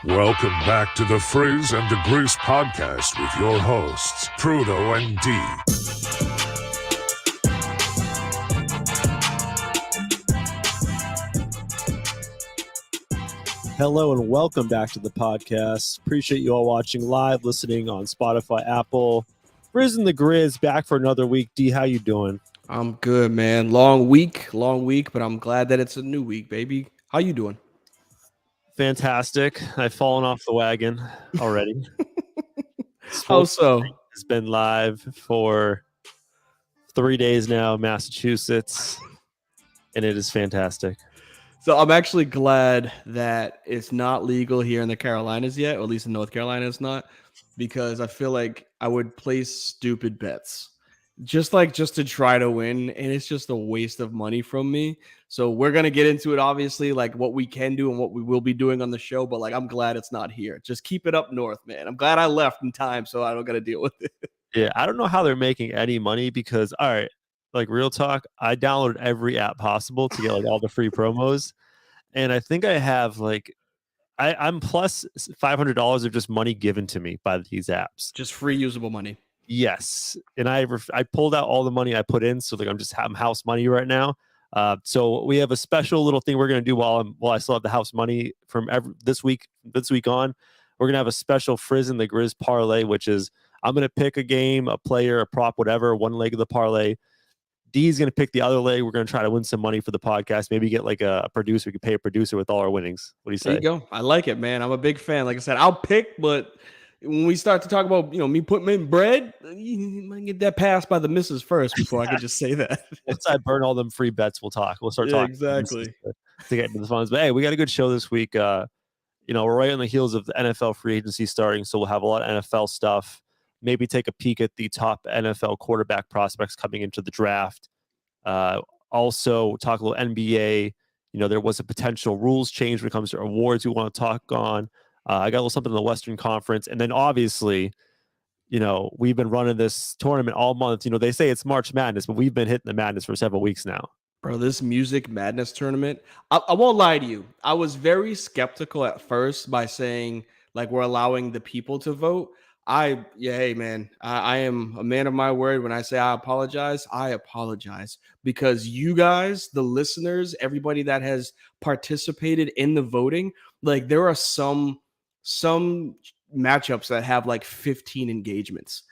Welcome back to the Frizz and the Grizz podcast with your hosts, Prudo and D. Hello and welcome back to the podcast. Appreciate you all watching live, listening on Spotify, Apple. Frizz and the Grizz back for another week. D, how you doing? I'm good, man. Long week, but I'm glad that it's a new week, baby. How you doing? Fantastic. I've fallen off the wagon already. How so? It's been live for 3 days now, Massachusetts, and it is fantastic. So I'm actually glad that it's not legal here in the Carolinas yet, or at least in North Carolina it's not, because I feel like I would place stupid bets just to try to win, and it's just a waste of money from me. So we're going to get into it, obviously, like what we can do and what we will be doing on the show, but like I'm glad it's not here. Just keep it up north, man. I'm glad I left in time so I don't got to deal with it. Yeah, I don't know how they're making any money because, all right, like real talk, I downloaded every app possible to get like all the free promos, and I think I have like I'm plus $500 of just money given to me by these apps. Just free usable money. Yes, and I pulled out all the money I put in, so like I'm house money right now. So we have a special little thing we're gonna do while I still have the house money from this week on. We're gonna have a special Frizz and the Grizz parlay, which is I'm gonna pick a game, a player, a prop, whatever, one leg of the parlay. D's gonna pick the other leg. We're gonna try to win some money for the podcast. Maybe get like a producer. We could pay a producer with all our winnings. What do you say? There you go. I like it, man. I'm a big fan. Like I said, I'll pick, but when we start to talk about, me putting in bread, you might get that passed by the missus first before I could just say that. Once I burn all them free bets, we'll talk. We'll start talking exactly to get into the funds. But hey, we got a good show this week. We're right on the heels of the NFL free agency starting, so we'll have a lot of NFL stuff. Maybe take a peek at the top NFL quarterback prospects coming into the draft. Also talk a little NBA. There was a potential rules change when it comes to awards we want to talk on. I got a little something in the Western Conference. And then obviously, we've been running this tournament all month. They say it's March Madness, but we've been hitting the madness for several weeks now. Bro, this Music Madness tournament, I won't lie to you. I was very skeptical at first by saying, like, we're allowing the people to vote. Hey, man, I am a man of my word. When I say I apologize because you guys, the listeners, everybody that has participated in the voting, like there are some matchups that have like 15 engagements.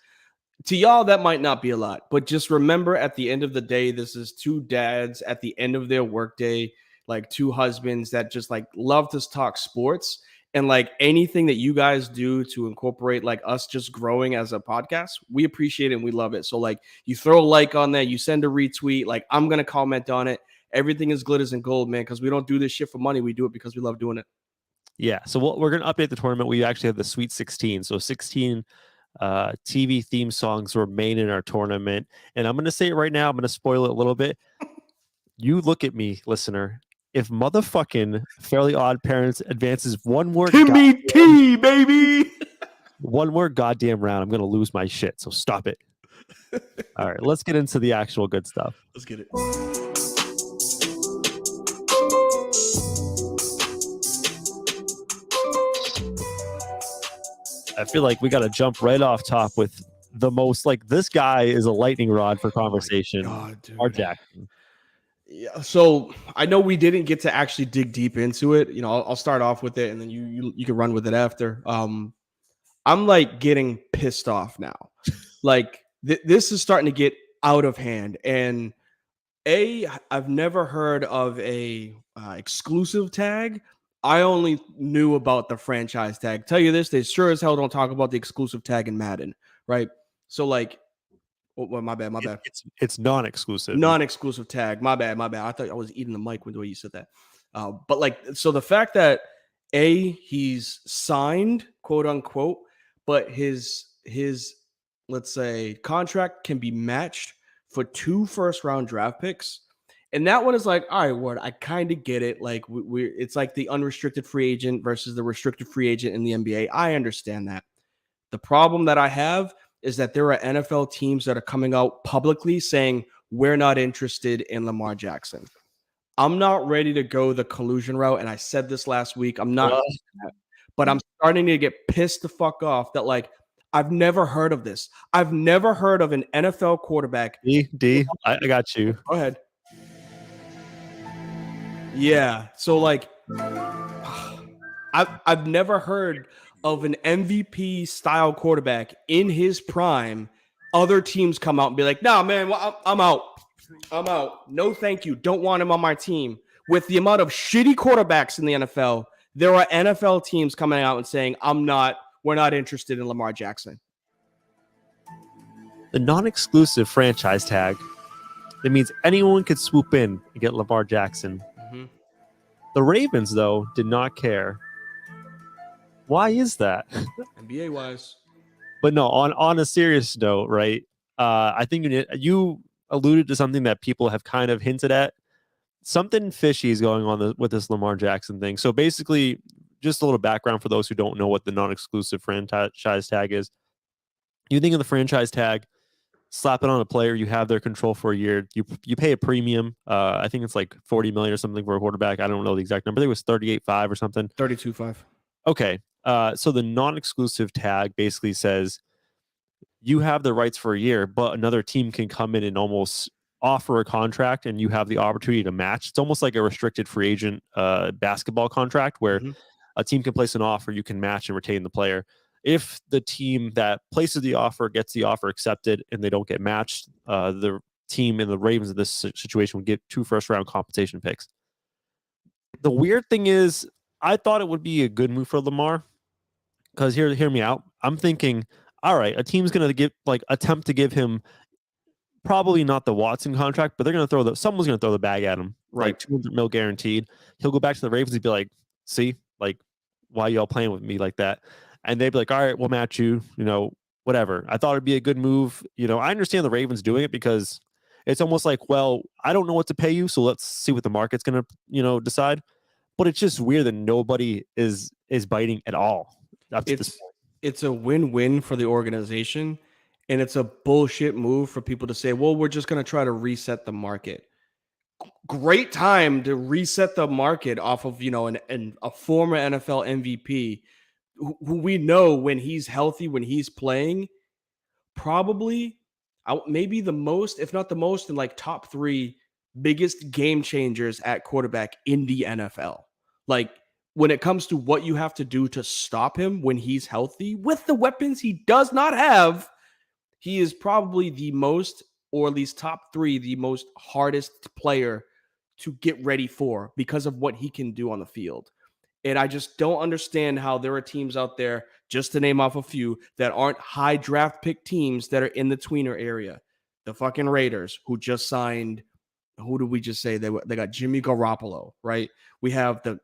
To y'all, that might not be a lot, but just remember at the end of the day, this is two dads at the end of their workday, like two husbands that just like love to talk sports. And like anything that you guys do to incorporate like us just growing as a podcast, we appreciate it and we love it. So like you throw a like on that, you send a retweet, like I'm going to comment on it. Everything is glitters and gold, man, because we don't do this shit for money. We do it because we love doing it. Yeah. So we're going to update the tournament. We actually have the Sweet 16. So 16 TV theme songs remain in our tournament. And I'm going to say it right now. I'm going to spoil it a little bit. You look at me, listener. If motherfucking Fairly Odd Parents advances one more Timmy T, baby, one more goddamn round, I'm going to lose my shit. So stop it. All right. Let's get into the actual good stuff. Let's get it. I feel like we got to jump right off top with the most, like, this guy is a lightning rod for conversation. Lamar Jackson. Yeah, so I know we didn't get to actually dig deep into it. I'll start off with it, and then you can run with it after. I'm like getting pissed off now. Like this is starting to get out of hand. And I've never heard of a exclusive tag. I only knew about the franchise tag. Tell you this, they sure as hell don't talk about the exclusive tag in Madden, right? So like, oh, my bad. It's non-exclusive. Non-exclusive tag. My bad. I thought I was eating the mic when the way you said that. But like, so the fact that he's signed, quote unquote, but his let's say contract can be matched for 2 first-round draft picks. And that one is like, all right, Ward, I kind of get it. Like it's like the unrestricted free agent versus the restricted free agent in the NBA. I understand that. The problem that I have is that there are NFL teams that are coming out publicly saying we're not interested in Lamar Jackson. I'm not ready to go the collusion route, and I said this last week. I'm not, but I'm starting to get pissed the fuck off that like I've never heard of this. I've never heard of an NFL quarterback. I got you. Go ahead. Yeah. So like I've never heard of an MVP style quarterback in his prime. Other teams come out and be like, "Nah, man, I'm out. I'm out. No, thank you. Don't want him on my team." With the amount of shitty quarterbacks in the NFL, there are NFL teams coming out and saying, we're not interested in Lamar Jackson. The non-exclusive franchise tag. That means anyone could swoop in and get Lamar Jackson. Mm-hmm. The Ravens, though, did not care. Why is that? NBA wise. But no, on a serious note, right? I think you alluded to something that people have kind of hinted at. Something fishy is going on with this Lamar Jackson thing. So basically, just a little background for those who don't know what the non-exclusive franchise tag is. You think of the franchise tag, slap it on a player, you have their control for a year. You pay a premium. I think it's like $40 million or something for a quarterback. I don't know the exact number. I think it was 38.5 or something. 32.5. Okay. So the non-exclusive tag basically says you have the rights for a year, but another team can come in and almost offer a contract and you have the opportunity to match. It's almost like a restricted free agent basketball contract where a team can place an offer, you can match and retain the player. If the team that places the offer gets the offer accepted and they don't get matched, the team in the Ravens in this situation would get 2 first-round compensation picks. The weird thing is, I thought it would be a good move for Lamar because hear me out. I'm thinking, all right, a team's going to attempt to give him probably not the Watson contract, but they're going to someone's going to throw the bag at him, right? Like $200 million guaranteed. He'll go back to the Ravens and be like, see, like, why y'all playing with me like that? And they'd be like, all right, we'll match you, whatever. I thought it'd be a good move. I understand the Ravens doing it because it's almost like, well, I don't know what to pay you, so let's see what the market's going to, decide. But it's just weird that nobody is biting at all up to this point. It's a win-win for the organization, and it's a bullshit move for people to say, well, we're just going to try to reset the market. Great time to reset the market off of, a former NFL MVP who we know when he's healthy, when he's playing, probably maybe the most, if not the most, in like top 3 biggest game changers at quarterback in the NFL. Like when it comes to what you have to do to stop him when he's healthy with the weapons he does not have, he is probably the most, or at least top 3, the most hardest player to get ready for because of what he can do on the field. And I just don't understand how there are teams out there, just to name off a few, that aren't high draft pick teams that are in the tweener area. The fucking Raiders, who just signed, who did we just say? They got Jimmy Garoppolo, right? We have the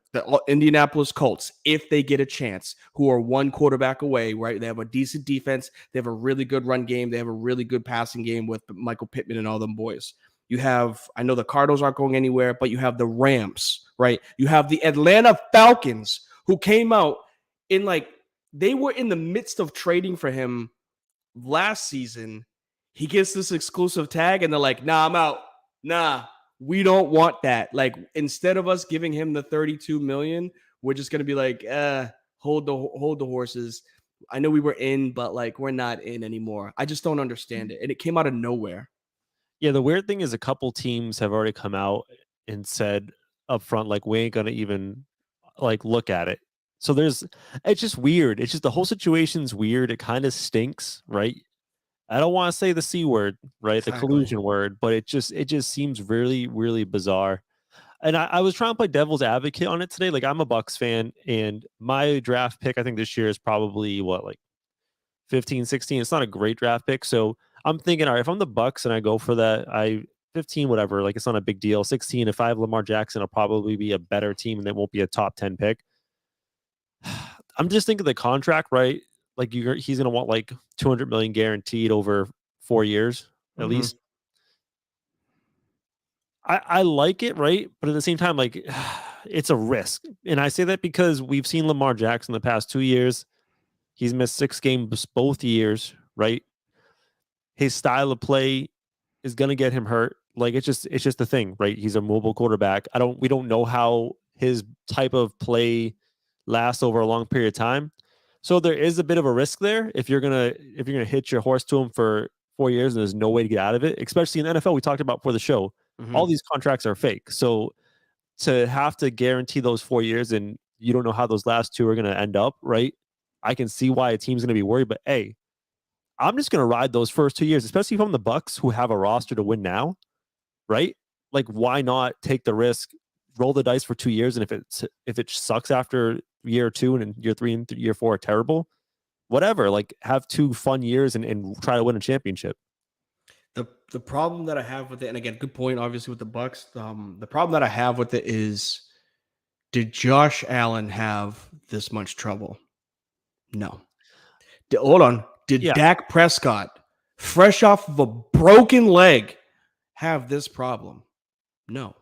Indianapolis Colts, if they get a chance, who are 1 quarterback away, right? They have a decent defense. They have a really good run game. They have a really good passing game with Michael Pittman and all them boys. You have, I know the Cardinals aren't going anywhere, but you have the Rams, right? You have the Atlanta Falcons, who came out in they were in the midst of trading for him last season. He gets this exclusive tag and they're like, nah, I'm out. Nah, we don't want that. Like, instead of us giving him the $32 million, we're just going to be like, hold the horses. I know we were in, but we're not in anymore. I just don't understand it. And it came out of nowhere. Yeah, the weird thing is a couple teams have already come out and said up front, we ain't going to even look at it. So it's just weird. It's just the whole situation's weird. It kind of stinks, right? I don't want to say the C word, right? Exactly. The collusion word, but it just seems really, really bizarre. And I was trying to play devil's advocate on it today. I'm a Bucks fan, and my draft pick, I think this year is probably 15, 16. It's not a great draft pick. So I'm thinking, all right, if I'm the Bucks and I go for that, 15, whatever, it's not a big deal. 16, if I have Lamar Jackson, I'll probably be a better team and it won't be a top 10 pick. I'm just thinking the contract, right? He's going to want $200 million guaranteed over 4 years at least. I like it, right? But at the same time, it's a risk. And I say that because we've seen Lamar Jackson the past 2 years. He's missed 6 games both years, right? his style of play is going to get him hurt. Like it's just the thing, right? He's a mobile quarterback. We don't know how his type of play lasts over a long period of time. So there is a bit of a risk there if you're gonna hitch your horse to him for 4 years and there's no way to get out of it. Especially in the NFL, we talked about before the show. All these contracts are fake. So to have to guarantee those 4 years and you don't know how those last 2 are going to end up, right? I can see why a team's going to be worried, but hey, I'm just going to ride those first 2 years, especially from the Bucks who have a roster to win now, right? Like, why not take the risk, roll the dice for 2 years, and if it sucks after year 2 and in year 3 and year 4 are terrible, whatever. Like, have 2 fun years and try to win a championship. The problem that I have with it, and again, good point, obviously with the Bucks. The problem that I have with it is, did Josh Allen have this much trouble? No. Hold on. Did Dak Prescott, fresh off of a broken leg, have this problem? No.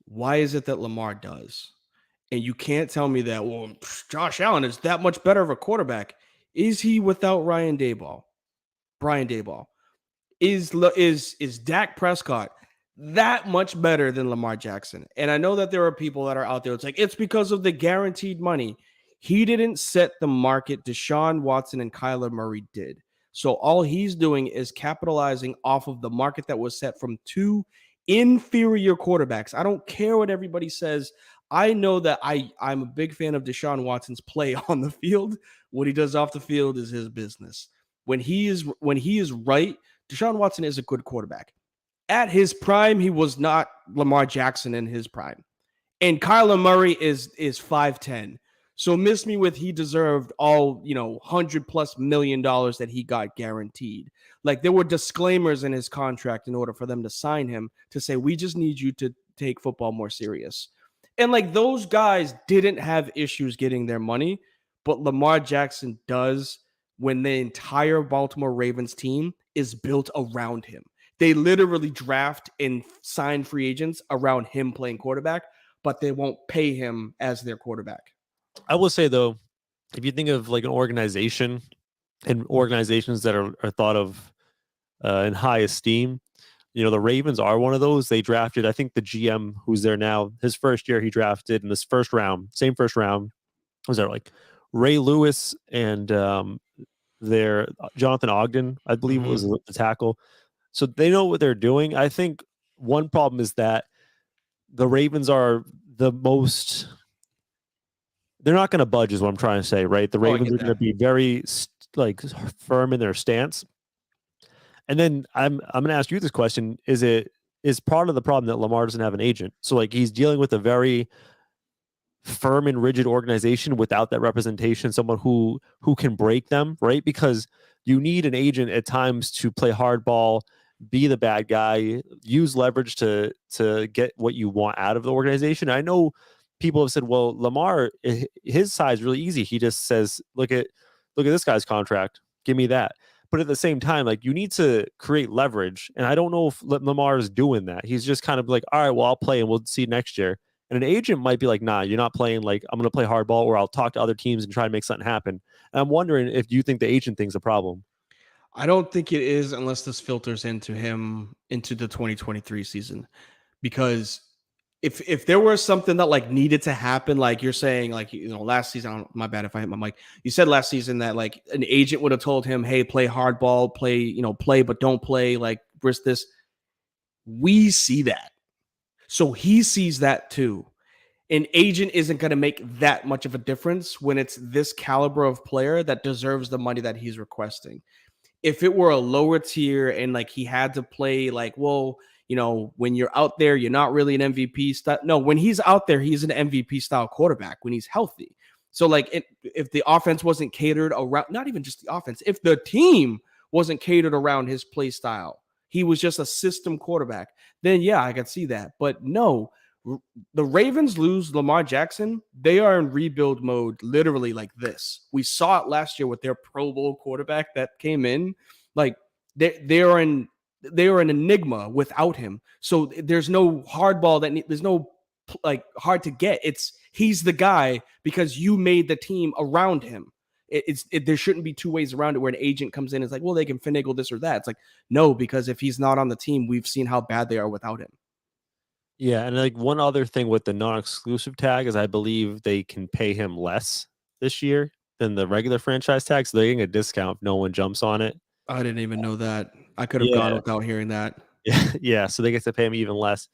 Why is it that Lamar does? And you can't tell me that, well, Josh Allen is that much better of a quarterback. Is he without Brian Daboll? Is Dak Prescott that much better than Lamar Jackson? And I know that there are people that are out there. It's like, it's because of the guaranteed money. He didn't set the market. Deshaun Watson and Kyler Murray did. So all he's doing is capitalizing off of the market that was set from 2 inferior quarterbacks. I don't care what everybody says. I know that I'm a big fan of Deshaun Watson's play on the field. What he does off the field is his business. When he is right, Deshaun Watson is a good quarterback. At his prime, he was not Lamar Jackson in his prime. And Kyler Murray is 5'10". So miss me with he deserved all, $100+ million that he got guaranteed. Like, there were disclaimers in his contract in order for them to sign him to say, we just need you to take football more serious. And like, those guys didn't have issues getting their money, but Lamar Jackson does when the entire Baltimore Ravens team is built around him. They literally draft and sign free agents around him playing quarterback, but they won't pay him as their quarterback. I will say, though, if you think of like an organization and organizations that are thought of in high esteem, the Ravens are one of those. They drafted, I think the GM who's there now, his first year he drafted in this same first round, was there like Ray Lewis and their Jonathan Ogden, I believe was the tackle. So they know what they're doing. I think one problem is that the Ravens are the most... They're not going to budge, is what I'm trying to say, right? The Ravens are going to be very firm in their stance. And then I'm going to ask you this question: is part of the problem that Lamar doesn't have an agent? So like, he's dealing with a very firm and rigid organization without that representation, someone who can break them, right? Because you need an agent at times to play hardball, be the bad guy, use leverage to get what you want out of the organization. I know people have said, well, Lamar, his side is really easy. He just says, look at this guy's contract. Give me that. But at the same time, like, you need to create leverage. And I don't know if Lamar is doing that. He's just kind of like, all right, well, I'll play and we'll see next year. And an agent might be like, nah, you're not playing. Like, I'm going to play hardball, or I'll talk to other teams and try to make something happen. And I'm wondering if you think the agent thing's a problem. I don't think it is, unless this filters into the 2023 season, because if there was something that like needed to happen, like you're saying, like, last season, my bad if I hit my mic. You said last season that like an agent would have told him, hey, play hardball, play, but don't play, like, risk this. We see that. So he sees that too. An agent isn't going to make that much of a difference when it's this caliber of player that deserves the money that he's requesting. If it were a lower tier and like he had to play, like, well, when you're out there, you're not really an MVP style. No, when he's out there, he's an MVP style quarterback when he's healthy. So like, if the offense wasn't catered around, not even just the offense, if the team wasn't catered around his play style, he was just a system quarterback, then yeah, I could see that. But no, the Ravens lose Lamar Jackson. They are in rebuild mode, literally like this. We saw it last year with their Pro Bowl quarterback that came in. Like, they are an enigma without him. So there's no hardball there's no like hard to get. He's the guy because you made the team around him. There shouldn't be two ways around it where an agent comes in and is like, well, they can finagle this or that. It's like, no, because if he's not on the team, we've seen how bad they are without him. Yeah, and like one other thing with the non-exclusive tag is I believe they can pay him less this year than the regular franchise tag, so they're getting a discount if no one jumps on it. I didn't even know that. I could have Yeah. gone without hearing that. Yeah, so they get to pay him even less.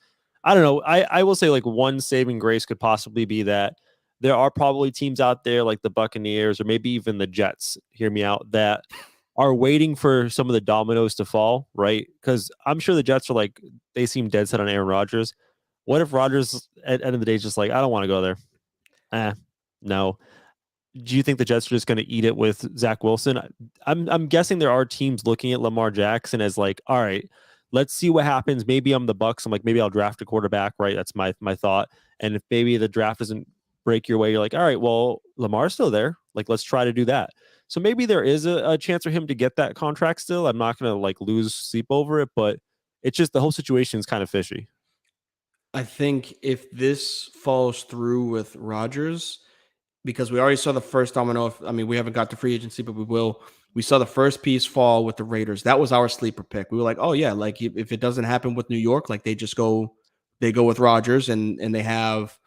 I don't know. I will say like one saving grace could possibly be that there are probably teams out there like the Buccaneers or maybe even the Jets, hear me out, that are waiting for some of the dominoes to fall, right? Because I'm sure the Jets are like, they seem dead set on Aaron Rodgers. What if Rodgers at the end of the day is just like, I don't want to go there? No. Do you think the Jets are just going to eat it with Zach Wilson? I'm guessing there are teams looking at Lamar Jackson as like, all right, let's see what happens. Maybe I'm the Bucks. I'm like, maybe I'll draft a quarterback, right? That's my thought. And if maybe the draft doesn't break your way, you're like, all right, well, Lamar's still there. Like, let's try to do that. So maybe there is a chance for him to get that contract still. I'm not going to like lose sleep over it, but it's just the whole situation is kind of fishy. I think if this falls through with Rodgers, because we already saw the first domino. We haven't got to free agency, but we will. We saw the first piece fall with the Raiders. That was our sleeper pick. We were like, oh yeah, like if it doesn't happen with New York, like they go with Rodgers and they have,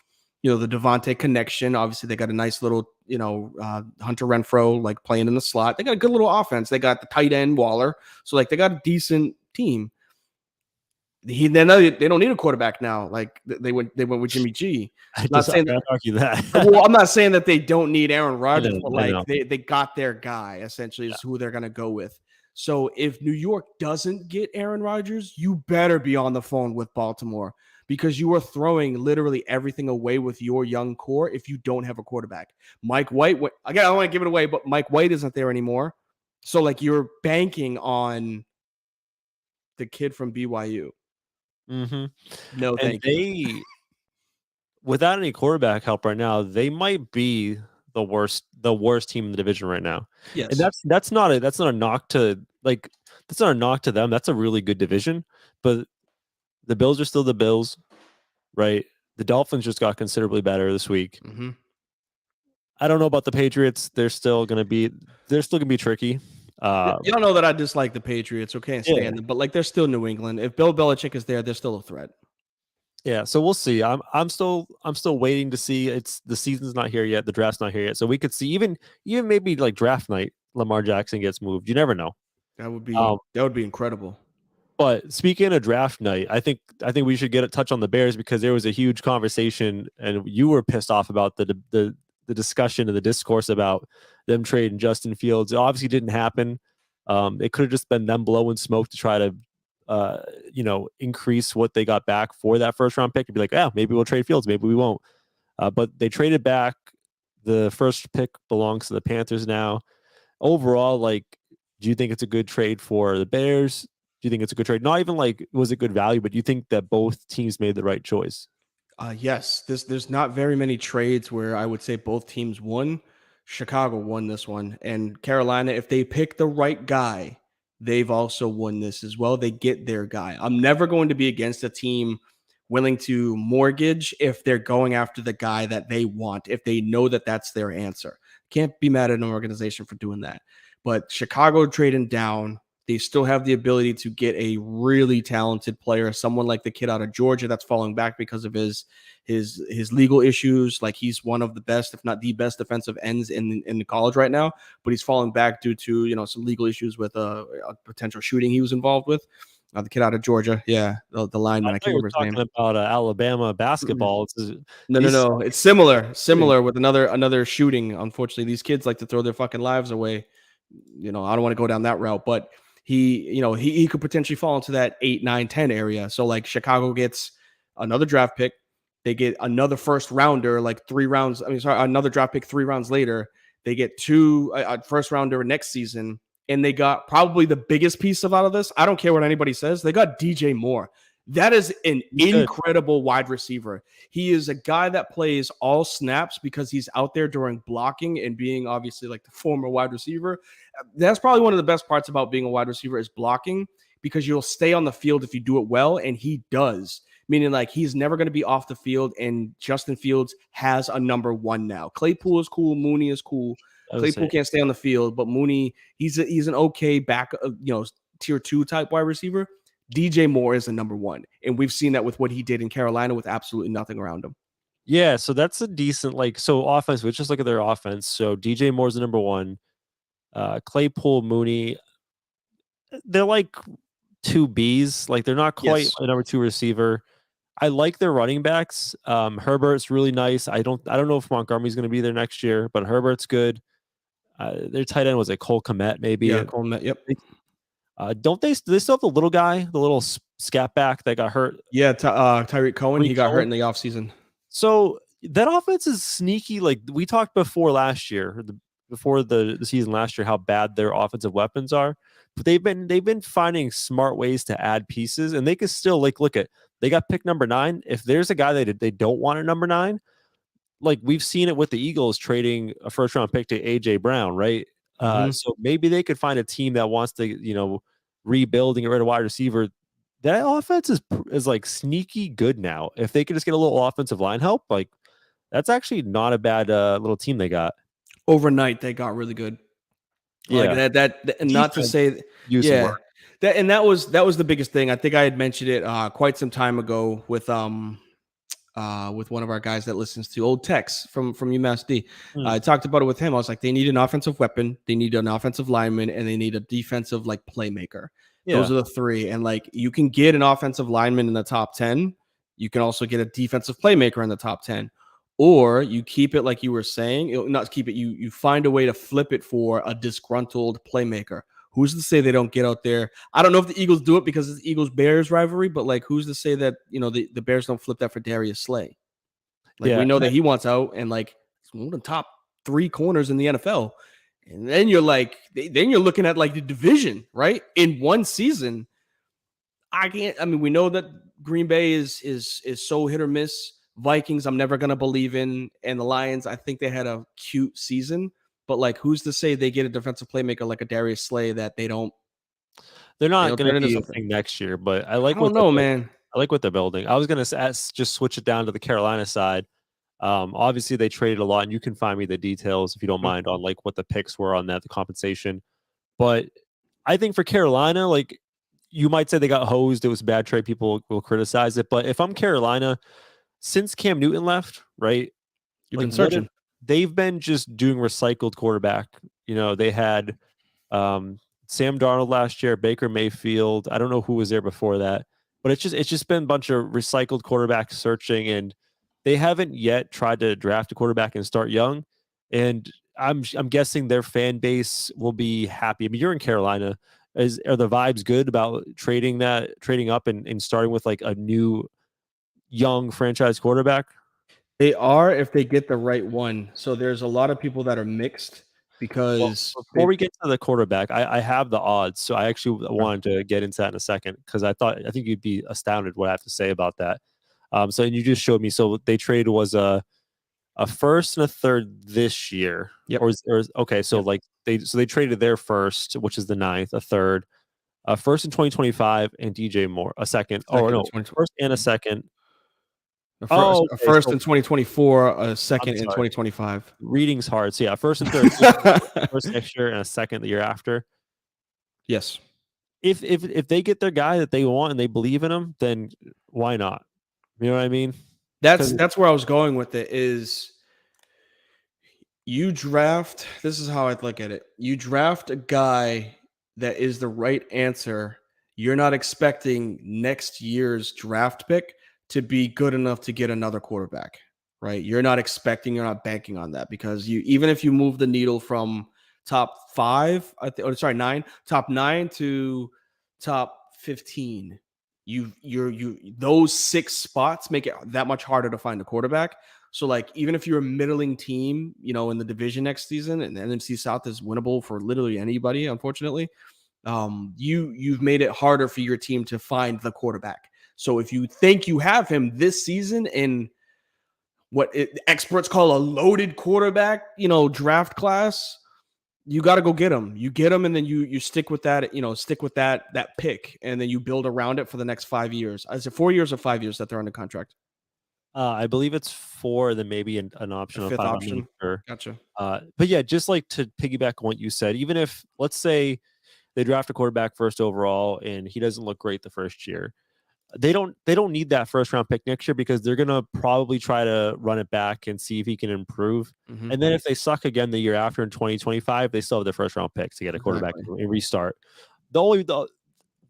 the Devontae connection. Obviously, they got a nice little, Hunter Renfrow like playing in the slot. They got a good little offense. They got the tight end Waller, so like they got a decent team. They don't need a quarterback now. Like they went with Jimmy G. I can't argue that. Well, I'm not saying that they don't need Aaron Rodgers, but like they got their guy essentially is who they're gonna go with. So if New York doesn't get Aaron Rodgers, you better be on the phone with Baltimore because you are throwing literally everything away with your young core if you don't have a quarterback. Mike White, again, I don't want to give it away, but Mike White isn't there anymore. So like you're banking on the kid from BYU. Mm-hmm. No, thank you. Without any quarterback help right now, they might be the worst team in the division right now. Yes, and that's not a knock to them. That's a really good division, but the Bills are still the Bills, right? The Dolphins just got considerably better this week. Mm-hmm. I don't know about the Patriots. They're still gonna be tricky. You don't know that I dislike the Patriots or can't stand them, but like they're still New England. If Bill Belichick is there, they're still a threat. Yeah, so we'll see. I'm still waiting to see. It's the season's not here yet. The draft's not here yet. So we could see even maybe like draft night, Lamar Jackson gets moved. You never know. That would be incredible. But speaking of draft night, I think we should get a touch on the Bears because there was a huge conversation, and you were pissed off about the discussion and the discourse about them trading Justin Fields. It obviously didn't happen. It could have just been them blowing smoke to try to increase what they got back for that first round pick and be like, yeah, maybe we'll trade Fields, maybe we won't. But they traded back. The first pick belongs to the Panthers now. Overall, like, do you think it's a good trade for the Bears? Do you think it's a good trade? Not even like, was it good value, but do you think that both teams made the right choice? Yes. There's not very many trades where I would say both teams won. Chicago won this one. And Carolina, if they pick the right guy, they've also won this as well. They get their guy. I'm never going to be against a team willing to mortgage if they're going after the guy that they want, if they know that that's their answer. Can't be mad at an organization for doing that. But Chicago trading down, they still have the ability to get a really talented player, someone like the kid out of Georgia that's falling back because of his legal issues. Like he's one of the best, if not the best defensive ends in the college right now, but he's falling back due to, some legal issues with a potential shooting he was involved with. The kid out of Georgia. Yeah. The lineman. I can't remember his name. About Alabama basketball. No. It's similar with another shooting. Unfortunately, these kids like to throw their fucking lives away. I don't want to go down that route, but he could potentially fall into that 8, 9, 10 area. So like Chicago gets another draft pick. They get another first rounder, like 3 rounds. Another draft pick 3 rounds later. They get 2 first rounder next season. And they got probably the biggest piece out of this. I don't care what anybody says. They got DJ Moore. That is an incredible wide receiver. He is a guy that plays all snaps because he's out there during blocking and being obviously like the former wide receiver. That's probably one of the best parts about being a wide receiver is blocking because you'll stay on the field if you do it well. And he does, meaning like he's never going to be off the field. And Justin Fields has a number 1 now. Claypool is cool. Mooney is cool. Claypool can't stay on the field, but Mooney, he's an okay back, tier 2 type wide receiver. DJ Moore is the number 1, and we've seen that with what he did in Carolina with absolutely nothing around him. Yeah, so that's a decent offense. We just look at their offense. So DJ Moore's the number 1. Claypool, Mooney, they're like 2 Bs. Like they're not quite a number 2 receiver. I like their running backs. Herbert's really nice. I don't know if Montgomery's going to be there next year, but Herbert's good. Their tight end was Cole Kmet, maybe. Yeah, Cole Kmet. Yep. Do they still have the little guy, the little scat back that got hurt? Yeah, Tyreek Cohen. He got hurt in the offseason. So that offense is sneaky. Like we talked before last year, before the season last year, how bad their offensive weapons are. But they've been finding smart ways to add pieces, and they can still look at. They got pick number 9. If there's a guy that they don't want at number 9, like we've seen it with the Eagles trading a first round pick to AJ Brown, right? So maybe they could find a team that wants to, rebuild and get rid of wide receiver. That offense is like sneaky good now. If they could just get a little offensive line help, like that's actually not a bad little team they got. Overnight, they got really good. Yeah, like that not to say, yeah. That was the biggest thing. I think I had mentioned it quite some time ago with one of our guys that listens to Old Tex from UMass D. I talked about it with him. I was like, they need an offensive weapon, they need an offensive lineman, and they need a defensive playmaker. Yeah. Those are the 3. And you can get an offensive lineman in the top 10. You can also get a defensive playmaker in the top 10. Or you keep it like you were saying, not keep it. You find a way to flip it for a disgruntled playmaker. Who's to say they don't get out there? I don't know if the Eagles do it because it's the Eagles-Bears rivalry, but who's to say that the Bears don't flip that for Darius Slay? We know that he wants out, and he's one of the top 3 corners in the NFL. And then you're looking at the division, right? In one season, we know that Green Bay is so hit or miss. Vikings, I'm never gonna believe in, and the Lions, I think they had a cute season. But who's to say they get a defensive playmaker like a Darius Slay that they don't? They're not going to be a thing next year. But I don't know, man. I like what they're building. I was going to just switch it down to the Carolina side. Obviously, they traded a lot, and you can find me the details if you don't mind on what the picks were on that, the compensation. But I think for Carolina, you might say they got hosed. It was a bad trade. People will criticize it. But if I'm Carolina, since Cam Newton left, right? You've been searching. They've been just doing recycled quarterback. They had Sam Darnold last year, Baker Mayfield. I don't know who was there before that, but it's just been a bunch of recycled quarterback searching, and they haven't yet tried to draft a quarterback and start young. And I'm guessing their fan base will be happy. I mean, you're in Carolina. Are the vibes good about trading up and starting with a new young franchise quarterback? They are if they get the right one. So there's a lot of people that are mixed because before we get to the quarterback, I have the odds. So I actually wanted to get into that in a second because I think you'd be astounded what I have to say about that. So you just showed me. So they traded was a first and a third this year. Yep. Okay. So they traded their first, which is the 9th, a third, a first in 2025, and DJ Moore, a second. First and a second. A first in 2024, a second in 2025. Reading's hard. So yeah, first and third, first next year, and a second the year after. Yes. If they get their guy that they want and they believe in him, then why not? You know what I mean? That's where I was going with it. Is you draft? This is how I'd look at it. You draft a guy that is the right answer. You're not expecting next year's draft pick to be good enough to get another quarterback, right? You're not banking on that because even if you move the needle from top 9 to top 15, those 6 spots make it that much harder to find a quarterback. So even if you're a middling team, in the division next season, and the NFC South is winnable for literally anybody, unfortunately, you've made it harder for your team to find the quarterback. So if you think you have him this season in what experts call a loaded quarterback, draft class, you got to go get him. You get him, and then you stick with that, that pick, and then you build around it for the next 5 years. Is it 4 years or 5 years that they're under contract? I believe it's 4, then maybe an option A of fifth 5. I'm option. not sure. Gotcha. But yeah, just like to piggyback on what you said, even if let's say they draft a quarterback first overall and he doesn't look great the first year, they don't need that first round pick next year because they're gonna probably try to run it back and see if he can improve. Mhm. And then if they suck again the year after in 2025, they still have their first round pick to get a quarterback Exactly. and restart. The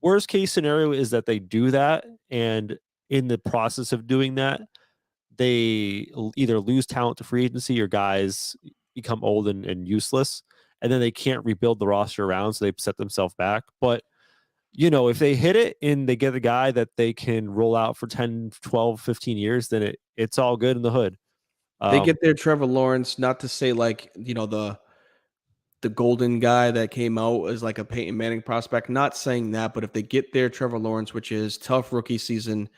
worst case scenario is that they do that, and in the process of doing that, they either lose talent to free agency or guys become old and useless, and then they can't rebuild the roster around, so they set themselves back. But if they hit it and they get a guy that they can roll out for 10, 12, 15 years, then it's all good in the hood. They Um, get their Trevor Lawrence, not to say like, the golden guy that came out as like a Peyton Manning prospect. Not saying that, but if they get their Trevor Lawrence, which is tough rookie season,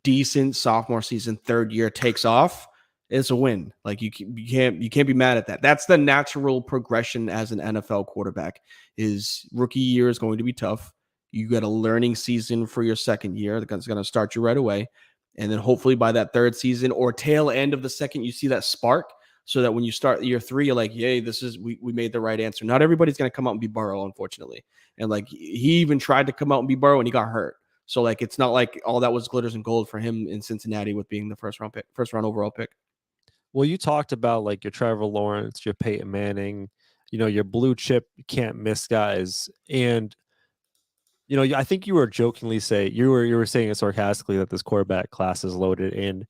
decent sophomore season, third year takes off, it's a win. Like you can't be mad at that. That's the natural progression as an NFL quarterback. Is rookie year is going to be tough. You got a learning season for your second year that's going to start you right away. And then hopefully by that third season or tail end of the second, you see that spark so that when you start year 3, you're like, yay, we made the right answer. Not everybody's going to come out and be Burrow, unfortunately. And like he even tried to come out and be Burrow and he got hurt. So like it's not like all that was glitters and gold for him in Cincinnati with being the first round overall pick. well, you talked about like your Trevor Lawrence, your Peyton Manning, your blue chip can't miss guys. And I think you were jokingly you were saying it sarcastically that this quarterback class is loaded, and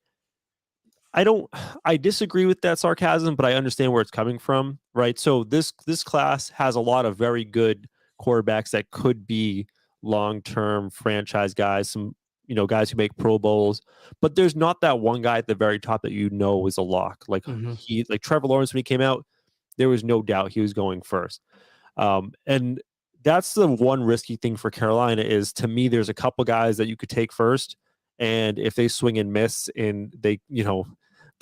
I disagree with that sarcasm, but I understand where it's coming from, right? So this class has a lot of very good quarterbacks that could be long-term franchise guys, some guys who make Pro Bowls, but there's not that one guy at the very top that is a lock. Like Trevor Lawrence when he came out, there was no doubt he was going first. And that's the one risky thing for Carolina is, to me, there's a couple guys that you could take first, and if they swing and miss and the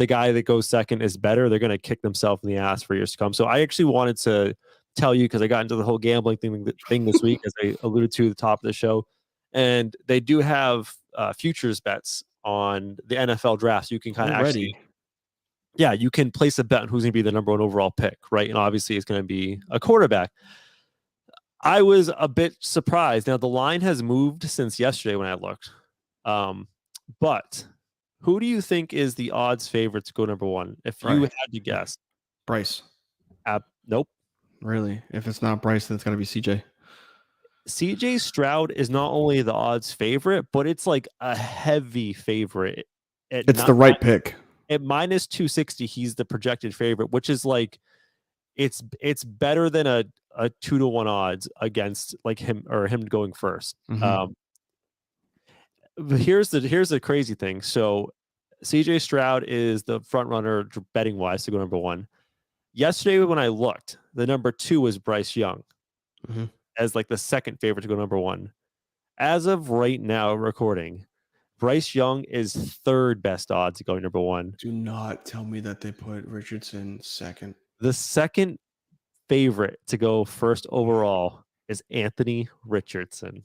guy that goes second is better, they're going to kick themselves in the ass for years to come. So I actually wanted to tell you, because I got into the whole gambling thing this week, as I alluded to at the top of the show, and they do have futures bets on the NFL draft. So you can kind of actually, yeah, you can place a bet on who's going to be the number 1 overall pick, right? And obviously it's going to be a quarterback. I was a bit surprised. Now the line has moved since yesterday when I looked, but who do you think is the odds favorite to go number 1? If you had to guess, Bryce. Nope. Really? If it's not Bryce, then it's got to be CJ. CJ Stroud is not only the odds favorite, but it's like a heavy favorite. It's the right pick. At minus 260, he's the projected favorite, which is like it's better than a 2-1 odds against like him going first. Mm-hmm. But here's the crazy thing. So CJ Stroud is the front runner betting wise to go number 1. Yesterday when I looked, the number 2 was Bryce Young as like the second favorite to go number 1. As of right now, recording, Bryce Young is third best odds going number 1. Do not tell me that they put Richardson second. The second favorite to go first overall is Anthony Richardson.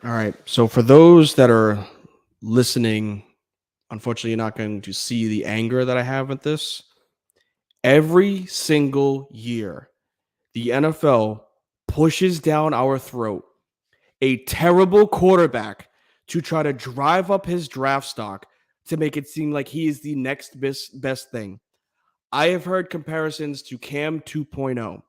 All right. So for those that are listening, unfortunately, you're not going to see the anger that I have with this. Every single year, the NFL pushes down our throat a terrible quarterback to try to drive up his draft stock to make it seem like he is the next best thing. I have heard comparisons to Cam 2.0.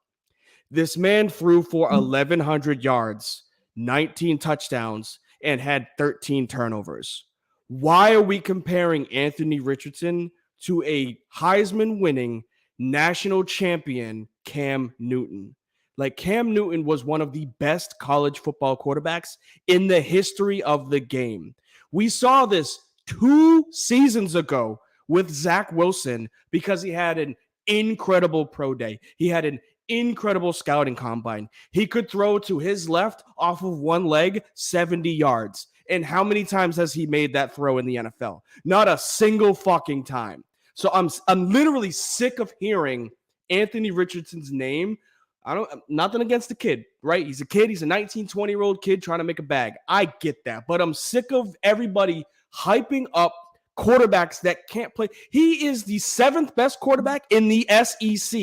This man threw for 1,100 yards, 19 touchdowns, and had 13 turnovers. Why are we comparing Anthony Richardson to a Heisman-winning national champion Cam Newton? Like, Cam Newton was one of the best college football quarterbacks in the history of the game. We saw this 2 seasons ago with Zach Wilson because he had an incredible pro day. He had an incredible scouting combine. He could throw to his left off of one leg 70 yards. And how many times has he made that throw in the NFL? Not a single fucking time. So I'm literally sick of hearing Anthony Richardson's name Nothing against the kid, right? He's a kid. He's a 19, 20-year-old kid trying to make a bag. I get that. But I'm sick of everybody hyping up quarterbacks that can't play. He is the 7th best quarterback in the SEC.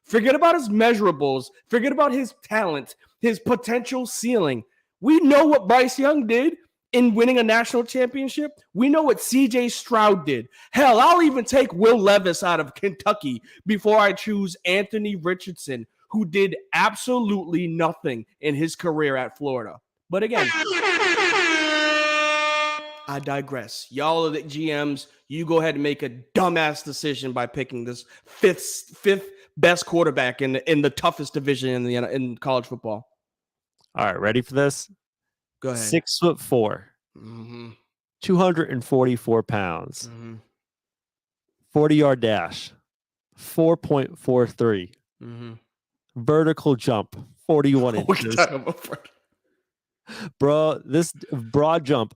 Forget about his measurables. Forget about his talent, his potential ceiling. We know what Bryce Young did in winning a national championship. We know what CJ Stroud did. Hell, I'll even take Will Levis out of Kentucky before I choose Anthony Richardson, who did absolutely nothing in his career at Florida. But again, I digress. Y'all are the GMs. You go ahead and make a dumbass decision by picking this fifth best quarterback in the toughest division in college football. All right, ready for this? Go ahead. 6'4", 244 pounds, 40-yard dash, 4.43, vertical jump, 41 inches. Bro, this broad jump,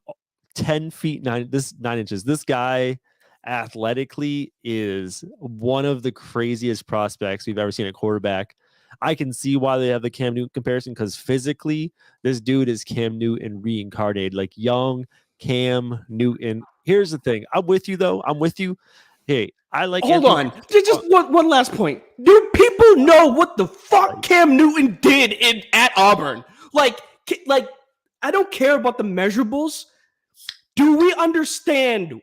10 feet 9 inches. This guy athletically is one of the craziest prospects we've ever seen at quarterback. I can see why they have the Cam Newton comparison, because physically, this dude is Cam Newton reincarnated, like young Cam Newton. Here's the thing. I'm with you, though. I'm with you. Hey, I like. Hold on. Just one last point. Do people know what the fuck Cam Newton did at Auburn? Like, I don't care about the measurables. Do we understand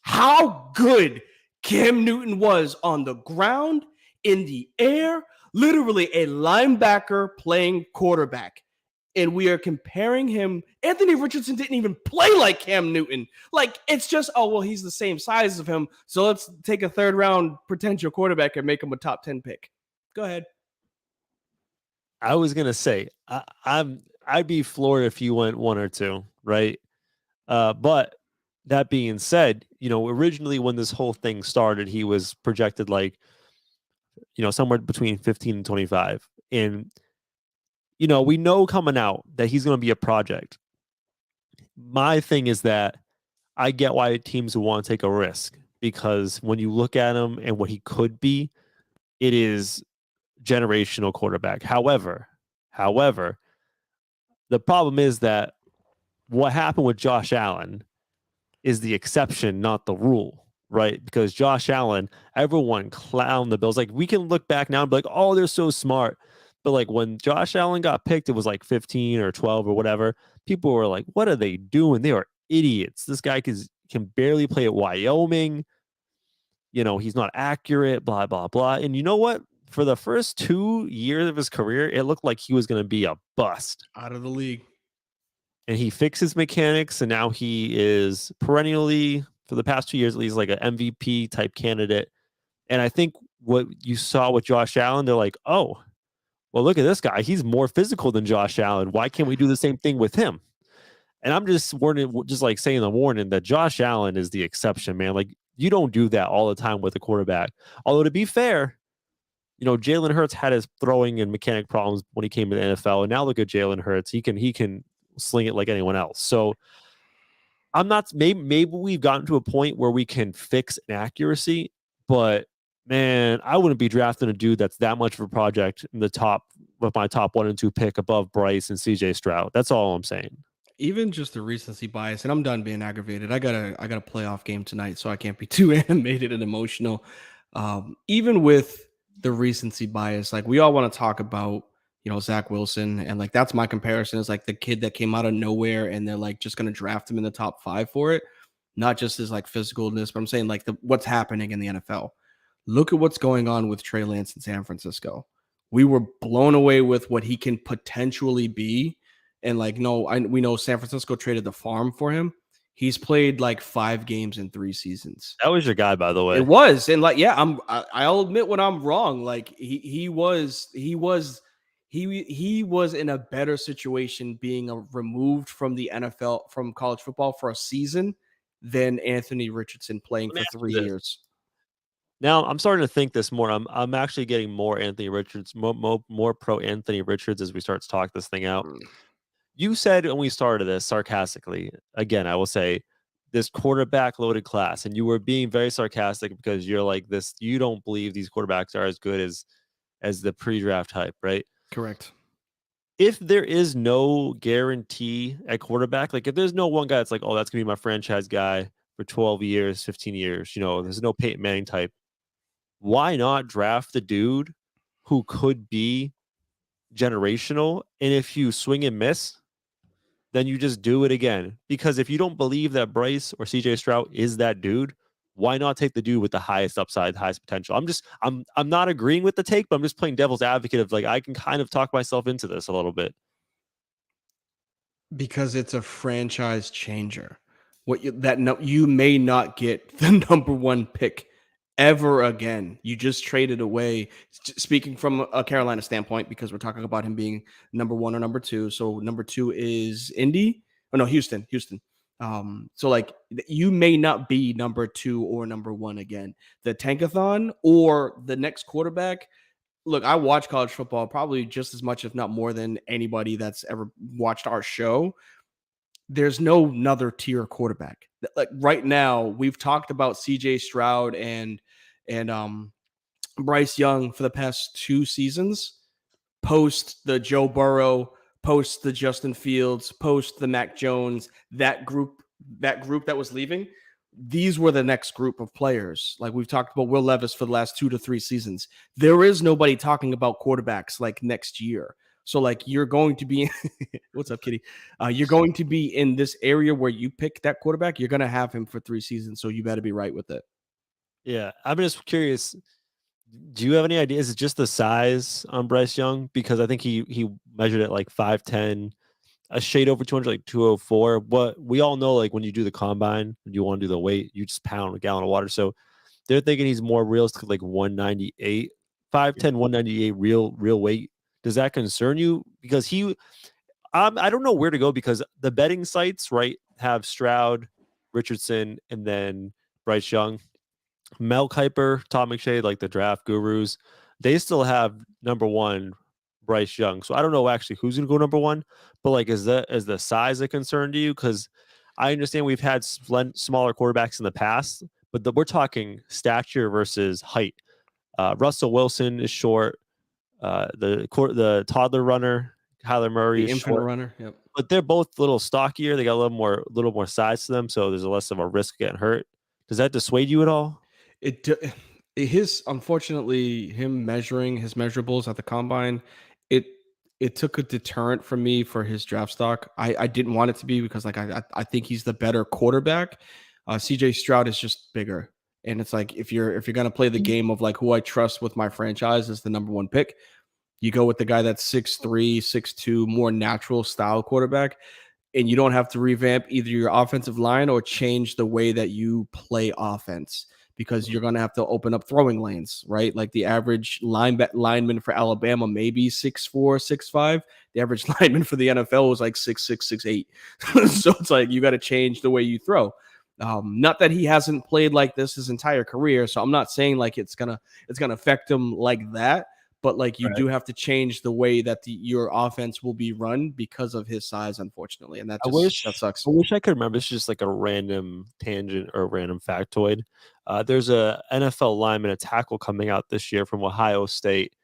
how good Cam Newton was on the ground, in the air? Literally a linebacker playing quarterback. And we are comparing him. Anthony Richardson didn't even play like Cam Newton. Like, it's just, oh, well, he's the same size of him, so let's take a 3rd-round potential quarterback and make him a top 10 pick. Go ahead. I was going to say, I'd be floored if you went 1 or 2, right? But that being said, originally when this whole thing started, he was projected like, somewhere between 15 and 25. And, we know coming out that he's going to be a project. My thing is that I get why teams would want to take a risk, because when you look at him and what he could be, it is generational quarterback. However, the problem is that what happened with Josh Allen is the exception, not the rule. Right? Because Josh Allen, everyone clowned the Bills. Like, we can look back now and be like, oh, they're so smart. But like when Josh Allen got picked, it was like 15 or 12 or whatever. People were like, what are they doing? They are idiots. This guy can barely play at Wyoming. He's not accurate, blah, blah, blah. And you know what? For the first 2 years of his career, it looked like he was going to be a bust. Out of the league. And he fixed his mechanics, and now he is perennially, for the past 2 years, at least, like an MVP type candidate. And I think what you saw with Josh Allen, they're like, oh, well, look at this guy. He's more physical than Josh Allen. Why can't we do the same thing with him? And I'm just saying the warning that Josh Allen is the exception, man. Like, you don't do that all the time with a quarterback. Although, to be fair, Jalen Hurts had his throwing and mechanic problems when he came to the NFL. And now look at Jalen Hurts. He can sling it like anyone else. So I'm not, maybe we've gotten to a point where we can fix inaccuracy, but man, I wouldn't be drafting a dude that's that much of a project in the top, with my top 1 and 2 pick above Bryce and CJ Stroud. That's all I'm saying. Even just the recency bias, and I'm done being aggravated. I got a playoff game tonight, so I can't be too animated and emotional. Even with the recency bias, like, we all want to talk about, Zach Wilson, and like, that's my comparison, is like the kid that came out of nowhere and they're like just going to draft him in the top 5 for it. Not just his like physicalness, but I'm saying like what's happening in the NFL. Look at what's going on with Trey Lance in San Francisco. We were blown away with what he can potentially be. And like, we know San Francisco traded the farm for him. He's played like 5 games in 3 seasons. That was your guy, by the way. It was. And like, yeah, I'll admit when I'm wrong. Like he was in a better situation being removed from the NFL, from college football for a season, than Anthony Richardson playing for 3 years. Now I'm starting to think this more. I'm actually getting more Anthony Richards, more pro Anthony Richards as we start to talk this thing out. You said when we started this sarcastically, again, I will say, this quarterback loaded class, and you were being very sarcastic because you're like this. You don't believe these quarterbacks are as good as the pre-draft hype, right? Correct. If there is no guarantee at quarterback, like if there's no one guy that's like, oh, that's gonna be my franchise guy for 12 years, 15 years, there's no Peyton Manning type. Why not draft the dude who could be generational? And if you swing and miss, then you just do it again. Because if you don't believe that Bryce or CJ Stroud is that dude, why not take the dude with the highest upside, highest potential? I'm not agreeing with the take, but I'm just playing devil's advocate of like I can kind of talk myself into this a little bit. Because it's a franchise changer. You may not get the number one pick ever again. You just traded away. Speaking from a Carolina standpoint, because we're talking about him being number one or number two. So number two is Indy. Oh no, Houston. So like you may not be number two or number one again. The tankathon or the next quarterback. Look, I watch college football probably just as much, if not more, than anybody that's ever watched our show. There's no another tier quarterback. Like right now, we've talked about CJ Stroud and Bryce Young for the past 2 seasons, post the Joe Burrow, post the Justin Fields, post the Mac Jones, that group that was leaving. These were the next group of players. Like we've talked about Will Levis for the last 2 to 3 seasons. There is nobody talking about quarterbacks like next year. So like you're going to be what's up, Kitty? You're going to be in this area where you pick that quarterback. You're going to have him for 3 seasons. So you better be right with it. Yeah. I'm just curious. Do you have any idea? Is it just the size on Bryce Young? Because I think he measured it like 5'10", a shade over 200, like 204. What we all know, like when you do the combine, you want to do the weight, you just pound a gallon of water. So they're thinking he's more realistic, like 198, 5'10", 198 real weight. Does that concern you? Because I don't know where to go because the betting sites, right, have Stroud, Richardson, and then Bryce Young. Mel Kiper, Tom McShay, like the draft gurus, they still have number one Bryce Young. So I don't know actually who's going to go number one, but like is the size a concern to you? Because I understand we've had smaller quarterbacks in the past, but we're talking stature versus height. Russell Wilson is short. The toddler runner, Kyler Murray, The is infinite short, runner. Yep. but they're both a little stockier. They got a little more size to them, so there's less of a risk of getting hurt. Does that dissuade you at all? Unfortunately, him measuring his measurables at the combine, it took a deterrent from me for his draft stock. I didn't want it to be because like I think he's the better quarterback. CJ Stroud is just bigger. And it's like if you're gonna play the game of like who I trust with my franchise as the number one pick, you go with the guy that's 6'3", 6'2", more natural style quarterback, and you don't have to revamp either your offensive line or change the way that you play offense because you're going to have to open up throwing lanes, right? Like the average lineman for Alabama, maybe 6'4", 6'5". The average lineman for the NFL was like 6'6", 6'8". So it's like you got to change the way you throw. Not that he hasn't played like this his entire career, so I'm not saying like it's gonna affect him like that. But like you do have to change the way that your offense will be run because of his size, unfortunately, and that sucks. I wish I could remember. It's just like a random tangent or a random factoid. There's a NFL lineman, a tackle coming out this year from Ohio State.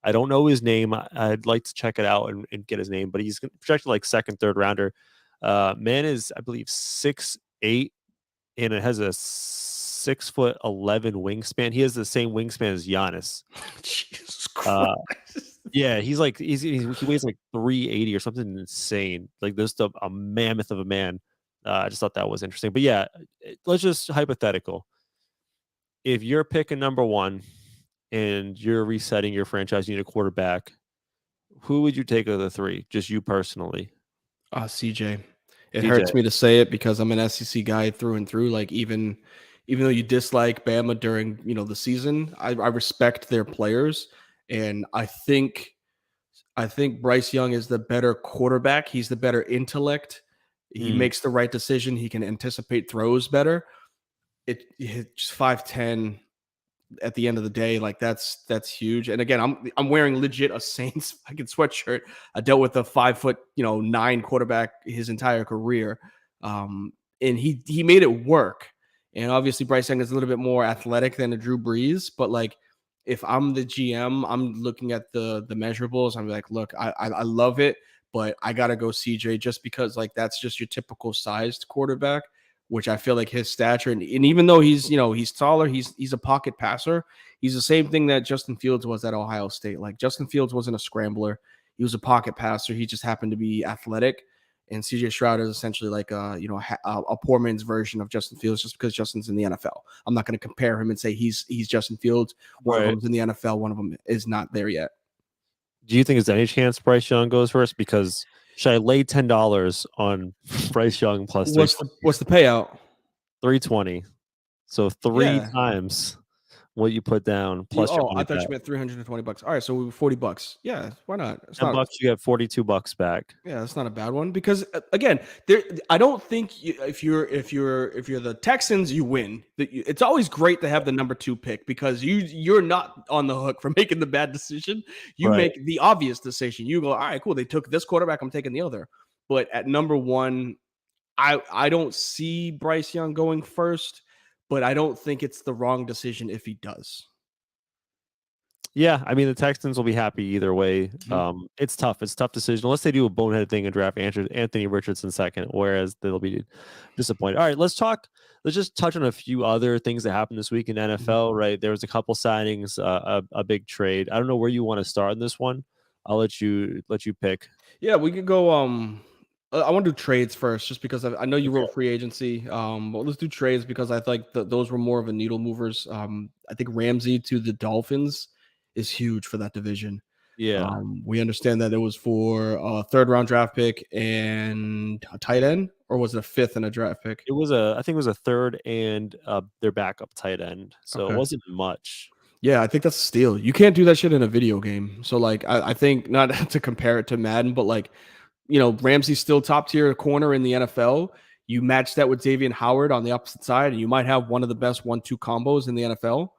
I don't know his name. I'd like to check it out and get his name, but he's projected like second, third rounder. Man is, I believe, 6'8", and it has a 6'11" wingspan. He has the same wingspan as Giannis. Jesus Christ. Yeah, he weighs like 380 or something insane. Like there's a mammoth of a man. I just thought that was interesting. But yeah, let's just hypothetical. If you're picking number one and you're resetting your franchise, you need a quarterback, who would you take of the three? Just you personally. CJ. It CJ. hurts me to say it because I'm an SEC guy through and through. Like even though you dislike Bama during the season, I respect their players, and I think Bryce Young is the better quarterback. He's the better intellect. He makes the right decision. He can anticipate throws better. It's 5'10" at the end of the day. Like that's huge. And again, I'm wearing legit a Saints fucking sweatshirt. I dealt with a 5'9" quarterback his entire career. And he made it work. And obviously Bryce Young is a little bit more athletic than a Drew Brees, but like if I'm the GM, I'm looking at the measurables. I'm like, look, I love it, but I gotta go CJ just because like that's just your typical sized quarterback, which I feel like his stature and even though he's taller, he's a pocket passer. He's the same thing that Justin Fields was at Ohio State. Like Justin Fields wasn't a scrambler. He was a pocket passer. He just happened to be athletic. And CJ Stroud is essentially like a poor man's version of Justin Fields, just because Justin's in the NFL. I'm not going to compare him and say he's Justin Fields. One of them's in the NFL. One of them is not there yet. Do you think there's any chance Bryce Young goes first? Because should I lay $10 on Bryce Young plus what's the payout? 320. So three times what you put down plus your money I thought back. you meant $320. All right, so $40. Yeah, why not? It's $10 you get $42 back. Yeah, that's not a bad one because again, I don't think if you're the Texans, you win. It's always great to have the number 2 pick because you're not on the hook for making the bad decision. You make the obvious decision. You go, all right, cool. They took this quarterback. I'm taking the other. But at number 1, I don't see Bryce Young going first, but I don't think it's the wrong decision if he does. Yeah, I mean the Texans will be happy either way. It's tough. It's a tough decision unless they do a boneheaded thing and draft Anthony Richardson second, whereas they'll be disappointed. All right, let's just touch on a few other things that happened this week in NFL. Right, there was a couple signings, a big trade. I don't know where you want to start in this one. I'll let you pick. Yeah, we could go. I want to do trades first, just because I know you wrote free agency. But let's do trades because I think those were more of a needle movers. I think Ramsey to the Dolphins is huge for that division. Yeah. We understand that it was for a 3rd-round draft pick and a tight end, or was it a 5th and a draft pick? I think it was a 3rd and their backup tight end. So It wasn't much. Yeah, I think that's a steal. You can't do that shit in a video game. So like I think, not to compare it to Madden, but like, Ramsey's still top tier corner in the NFL. You match that with Xavier Howard on the opposite side, and you might have one of the best 1-2 combos in the NFL.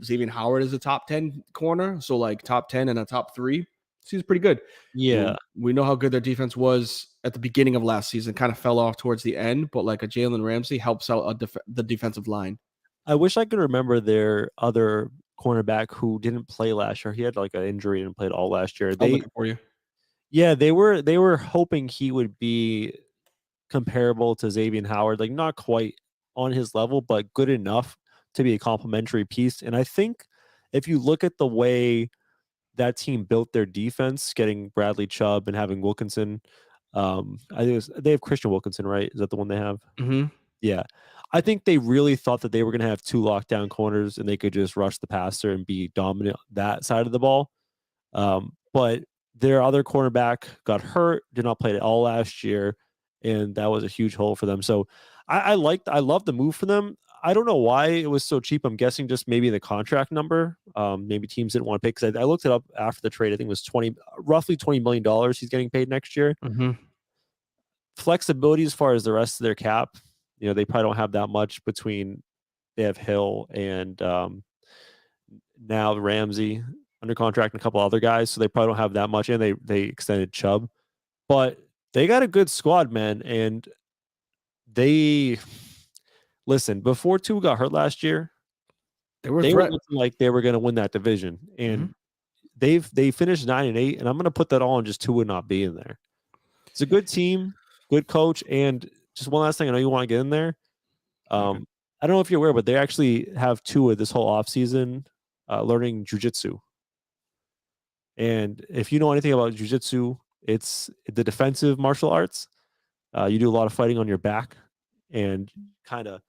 Xavier Howard is a top 10 corner, so like top 10 and a top 3 seems pretty good. Yeah, we know how good their defense was at the beginning of last season, kind of fell off towards the end, but like a Jalen Ramsey helps out the defensive line. I wish I could remember their other cornerback who didn't play last year. He had like an injury and played all last year. I'm looking for you. Yeah, they were hoping he would be comparable to Xavier Howard, like not quite on his level, but good enough to be a complementary piece. And I think if you look at the way that team built their defense, getting Bradley Chubb and having Wilkinson, I think they have Christian Wilkinson, right? Is that the one they have? Mm-hmm. Yeah. I think they really thought that they were going to have 2 lockdown corners and they could just rush the passer and be dominant that side of the ball. But their other cornerback got hurt, did not play at all last year, and that was a huge hole for them. So I love the move for them. I don't know why it was so cheap. I'm guessing just maybe the contract number. Maybe teams didn't want to pay, because I looked it up after the trade. I think it was roughly $20 million he's getting paid next year. Mm-hmm. Flexibility as far as the rest of their cap, they probably don't have that much between. They have Hill and now Ramsey under contract and a couple other guys, so they probably don't have that much. And they extended Chubb, but they got a good squad, man. And listen, before Tua got hurt last year, they were looking like they were going to win that division, and they finished 9-8. And I'm going to put that all on just Tua not being there. It's a good team, good coach, and just one last thing. I know you want to get in there. I don't know if you're aware, but they actually have Tua this whole offseason learning jiu-jitsu. And if you know anything about jiu-jitsu, it's the defensive martial arts. You do a lot of fighting on your back, and kind of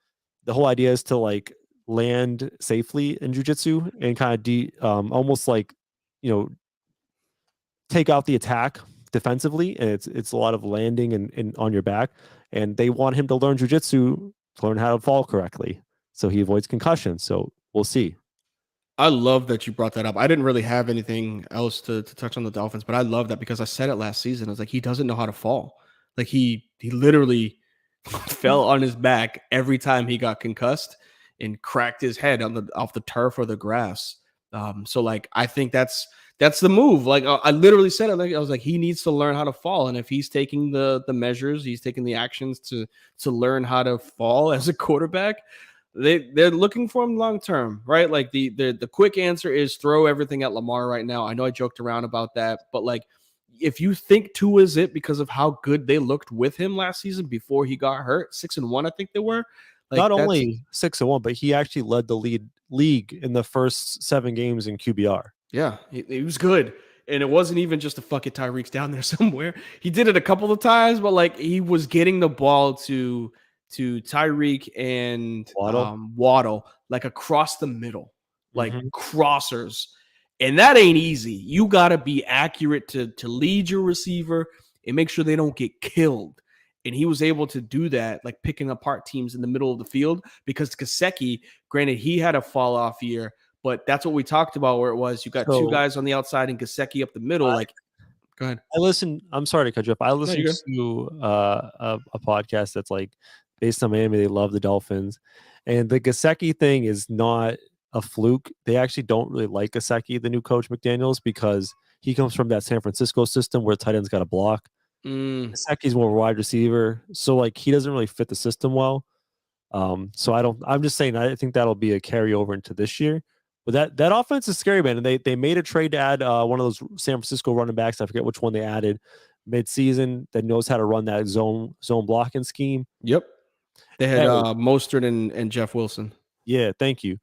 the whole idea is to like land safely in jiu-jitsu and kind of almost like, take out the attack defensively. And it's a lot of landing and on your back. And they want him to learn jiu-jitsu to learn how to fall correctly, so he avoids concussion. So we'll see. I love that you brought that up. I didn't really have anything else to touch on the Dolphins, but I love that because I said it last season. I was like, he doesn't know how to fall. Like he literally fell on his back every time he got concussed and cracked his head off the turf or the grass. So like, I think that's the move. Like I literally said it. Like I was like, he needs to learn how to fall. And if he's taking the measures, he's taking the actions to learn how to fall as a quarterback, they're looking for him long term, right? Like the quick answer is throw everything at Lamar right now. I know I joked around about that, but like if you think Tua is it because of how good they looked with him last season before he got hurt, 6-1, I think they were. Like Not only 6-1, but he actually led the league in the first 7 games in QBR. Yeah, he was good. And it wasn't even just a fuck it, Tyreek's down there somewhere. He did it a couple of times, but like he was getting the ball to Tyreek and Waddle like across the middle, like crossers. And that ain't easy. You got to be accurate to lead your receiver and make sure they don't get killed. And he was able to do that, like picking apart teams in the middle of the field because Gesicki, granted, he had a fall off year, but that's what we talked about where it was you got two guys on the outside and Gesicki up the middle. Like, go ahead. I'm sorry to cut you off. I listened to a podcast that's like based on Miami. They love the Dolphins. And the Gesicki thing is not a fluke. They actually don't really like Gesicki, the new coach McDaniels, because he comes from that San Francisco system where tight end's got a block. Gesicki's more of a wide receiver, so like he doesn't really fit the system well. So I'm just saying I think that'll be a carryover into this year. But that offense is scary, man. And they made a trade to add one of those San Francisco running backs. I forget which one they added mid-season that knows how to run that zone blocking scheme. Yep. They had Mostert and Jeff Wilson. Yeah, thank you.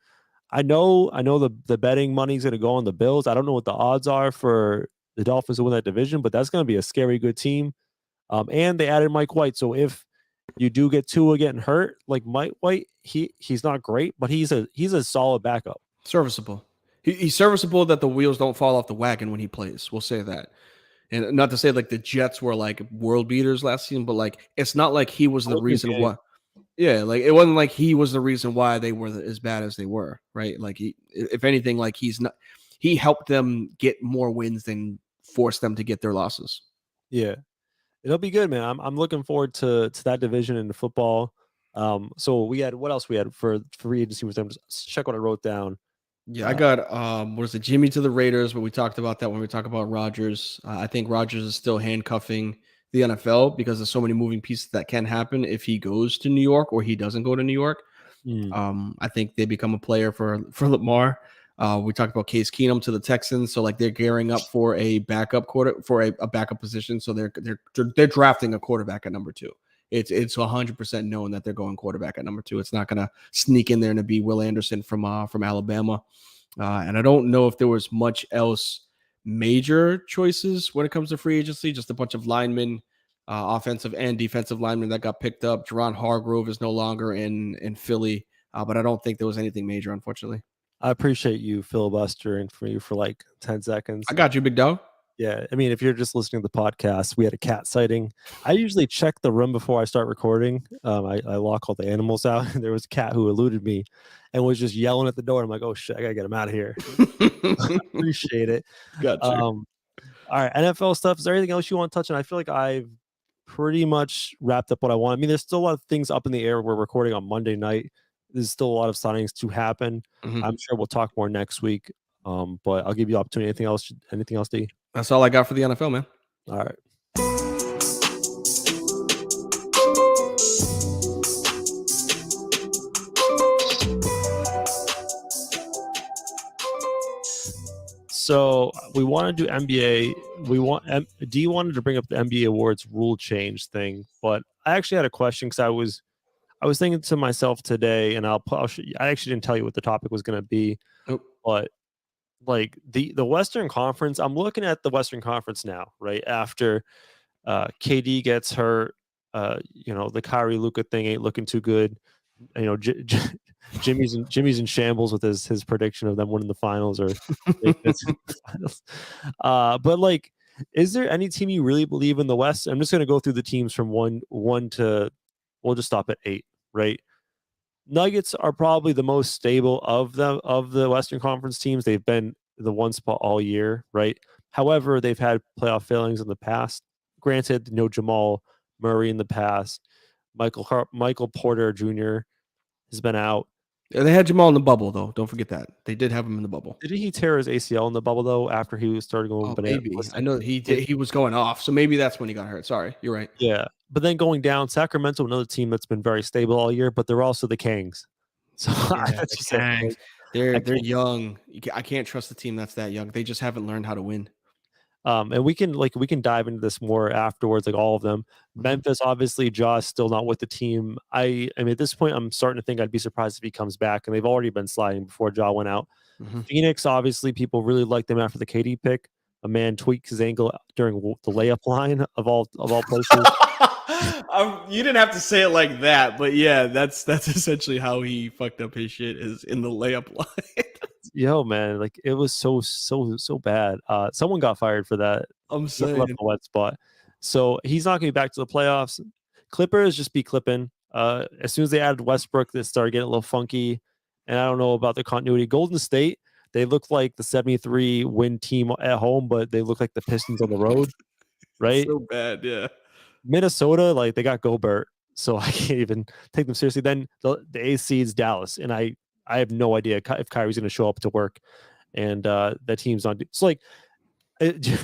I know the betting money's going to go on the Bills. I don't know what the odds are for the Dolphins to win that division, but that's going to be a scary good team. And they added Mike White. So if you do get Tua getting hurt, like Mike White, he's not great, but he's a solid backup. Serviceable. He's serviceable that the wheels don't fall off the wagon when he plays. We'll say that. And not to say like the Jets were like world beaters last season, but like it's not like he was the reason why. Yeah, like it wasn't like he was the reason why they were as bad as they were, right? Like if anything, like he helped them get more wins than forced them to get their losses. Yeah, it'll be good, man. I'm looking forward to that division in the football. So what else we had for free agency with them? Just check what I wrote down. Yeah, I got what is it, Jimmy to the Raiders, but we talked about that when we talk about Rodgers. I think Rodgers is still handcuffing the NFL because there's so many moving pieces that can happen if he goes to New York or he doesn't go to New York. I think they become a player for Lamar. We talked about Case Keenum to the Texans, so like they're gearing up for a backup a backup position. So they're drafting a quarterback at number 2. It's 100% known that they're going quarterback at number 2. It's not going to sneak in there and be Will Anderson from Alabama. And I don't know if there was much else major choices when it comes to free agency. Just a bunch of linemen, offensive and defensive linemen that got picked up. Jerron Hargrove is no longer in Philly, but I don't think there was anything major, unfortunately. I appreciate you filibustering for you for like 10 seconds. I got you, big dog. Yeah, I mean, if you're just listening to the podcast, we had a cat sighting. I usually check the room before I start recording. I lock all the animals out, and there was a cat who eluded me and was just yelling at the door. I'm like, oh shit, I gotta get him out of here. Appreciate it. Gotcha. All right, NFL stuff. Is there anything else you want to touch on? I feel like I've pretty much wrapped up what I want. I mean, there's still a lot of things up in the air. We're recording on Monday night. There's still a lot of signings to happen. I'm sure we'll talk more next week. But I'll give you the opportunity. Anything else, D? That's all I got for the NFL, man. All right. So we want to do NBA. D wanted to bring up the NBA awards rule change thing, but I actually had a question because I was thinking to myself today, and I actually didn't tell you what the topic was going to be, but like the Western Conference, I'm looking at the Western Conference now, right after KD gets hurt. The Kyrie Luka thing ain't looking too good. Jimmy's in shambles with his prediction of them winning the finals or but like, is there any team you really believe in the West? I'm just going to go through the teams from one to, we'll just stop at 8, right? Nuggets are probably the most stable of the Western Conference teams. They've been the one spot all year, right? However, they've had playoff failings in the past. Granted, no Jamal Murray in the past. Michael Porter Jr. has been out. They had Jamal in the bubble, though. Don't forget that. They did have him in the bubble. Did he tear his ACL in the bubble, though, after he started going bananas? Maybe. I know he did. He was going off, so maybe that's when he got hurt. Sorry, you're right. Yeah, but then going down, Sacramento, another team that's been very stable all year, but they're also the Kings. So Yeah, that's they just it. can. Like, They're I they're can't. young. I can't trust a team that's that young. They just haven't learned how to win. And we can dive into this more afterwards, like all of them. Mhm, Memphis, obviously, Ja's still not with the team. I mean, at this point, I'm starting to think I'd be surprised if he comes back, and they've already been sliding before Ja went out. mhm. Phoenix, obviously, people really liked them after the KD pick. A man tweaked his ankle during the layup line of all places. You didn't have to say it like that, but yeah, that's essentially how he fucked up his shit is in the layup line. Yo, man, like it was so bad. Someone got fired for that. I'm Whoever left saying. the wet spot. So he's not going to be back to the playoffs. Clippers just be clipping. As soon as they added Westbrook, they started getting a little funky. And I don't know about the continuity. Golden State, they look like the 73 win team at home, but they look like the Pistons on the road, right? So bad, yeah. Minnesota, like they got Gobert, so I can't even take them seriously. Then the A seeds Dallas, and I have no idea if Kyrie's going to show up to work, and that team's on. It's like, do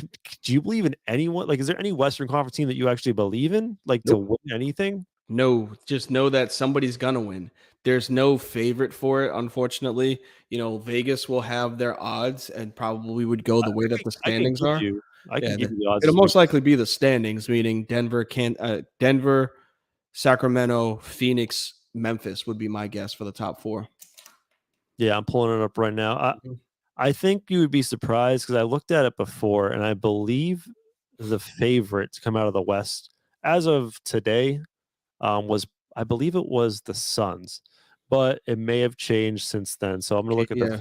you believe in anyone? Like, is there any Western Conference team that you actually believe in, like to Nope. win anything? No, just know that somebody's gonna win. There's no favorite for it, unfortunately. Vegas will have their odds and probably would go the way that the I can standings give are. you, I can Yeah, give you the odds it'll this week. most likely be the standings, meaning Denver, Sacramento, Phoenix, Memphis would be my guess for the top four. Yeah, I'm pulling it up right now. Mhm. I think you would be surprised because I looked at it before, and I believe the favorite to come out of the West as of today was, I believe it was the Suns, but it may have changed since then. So I'm gonna look at the. Yeah,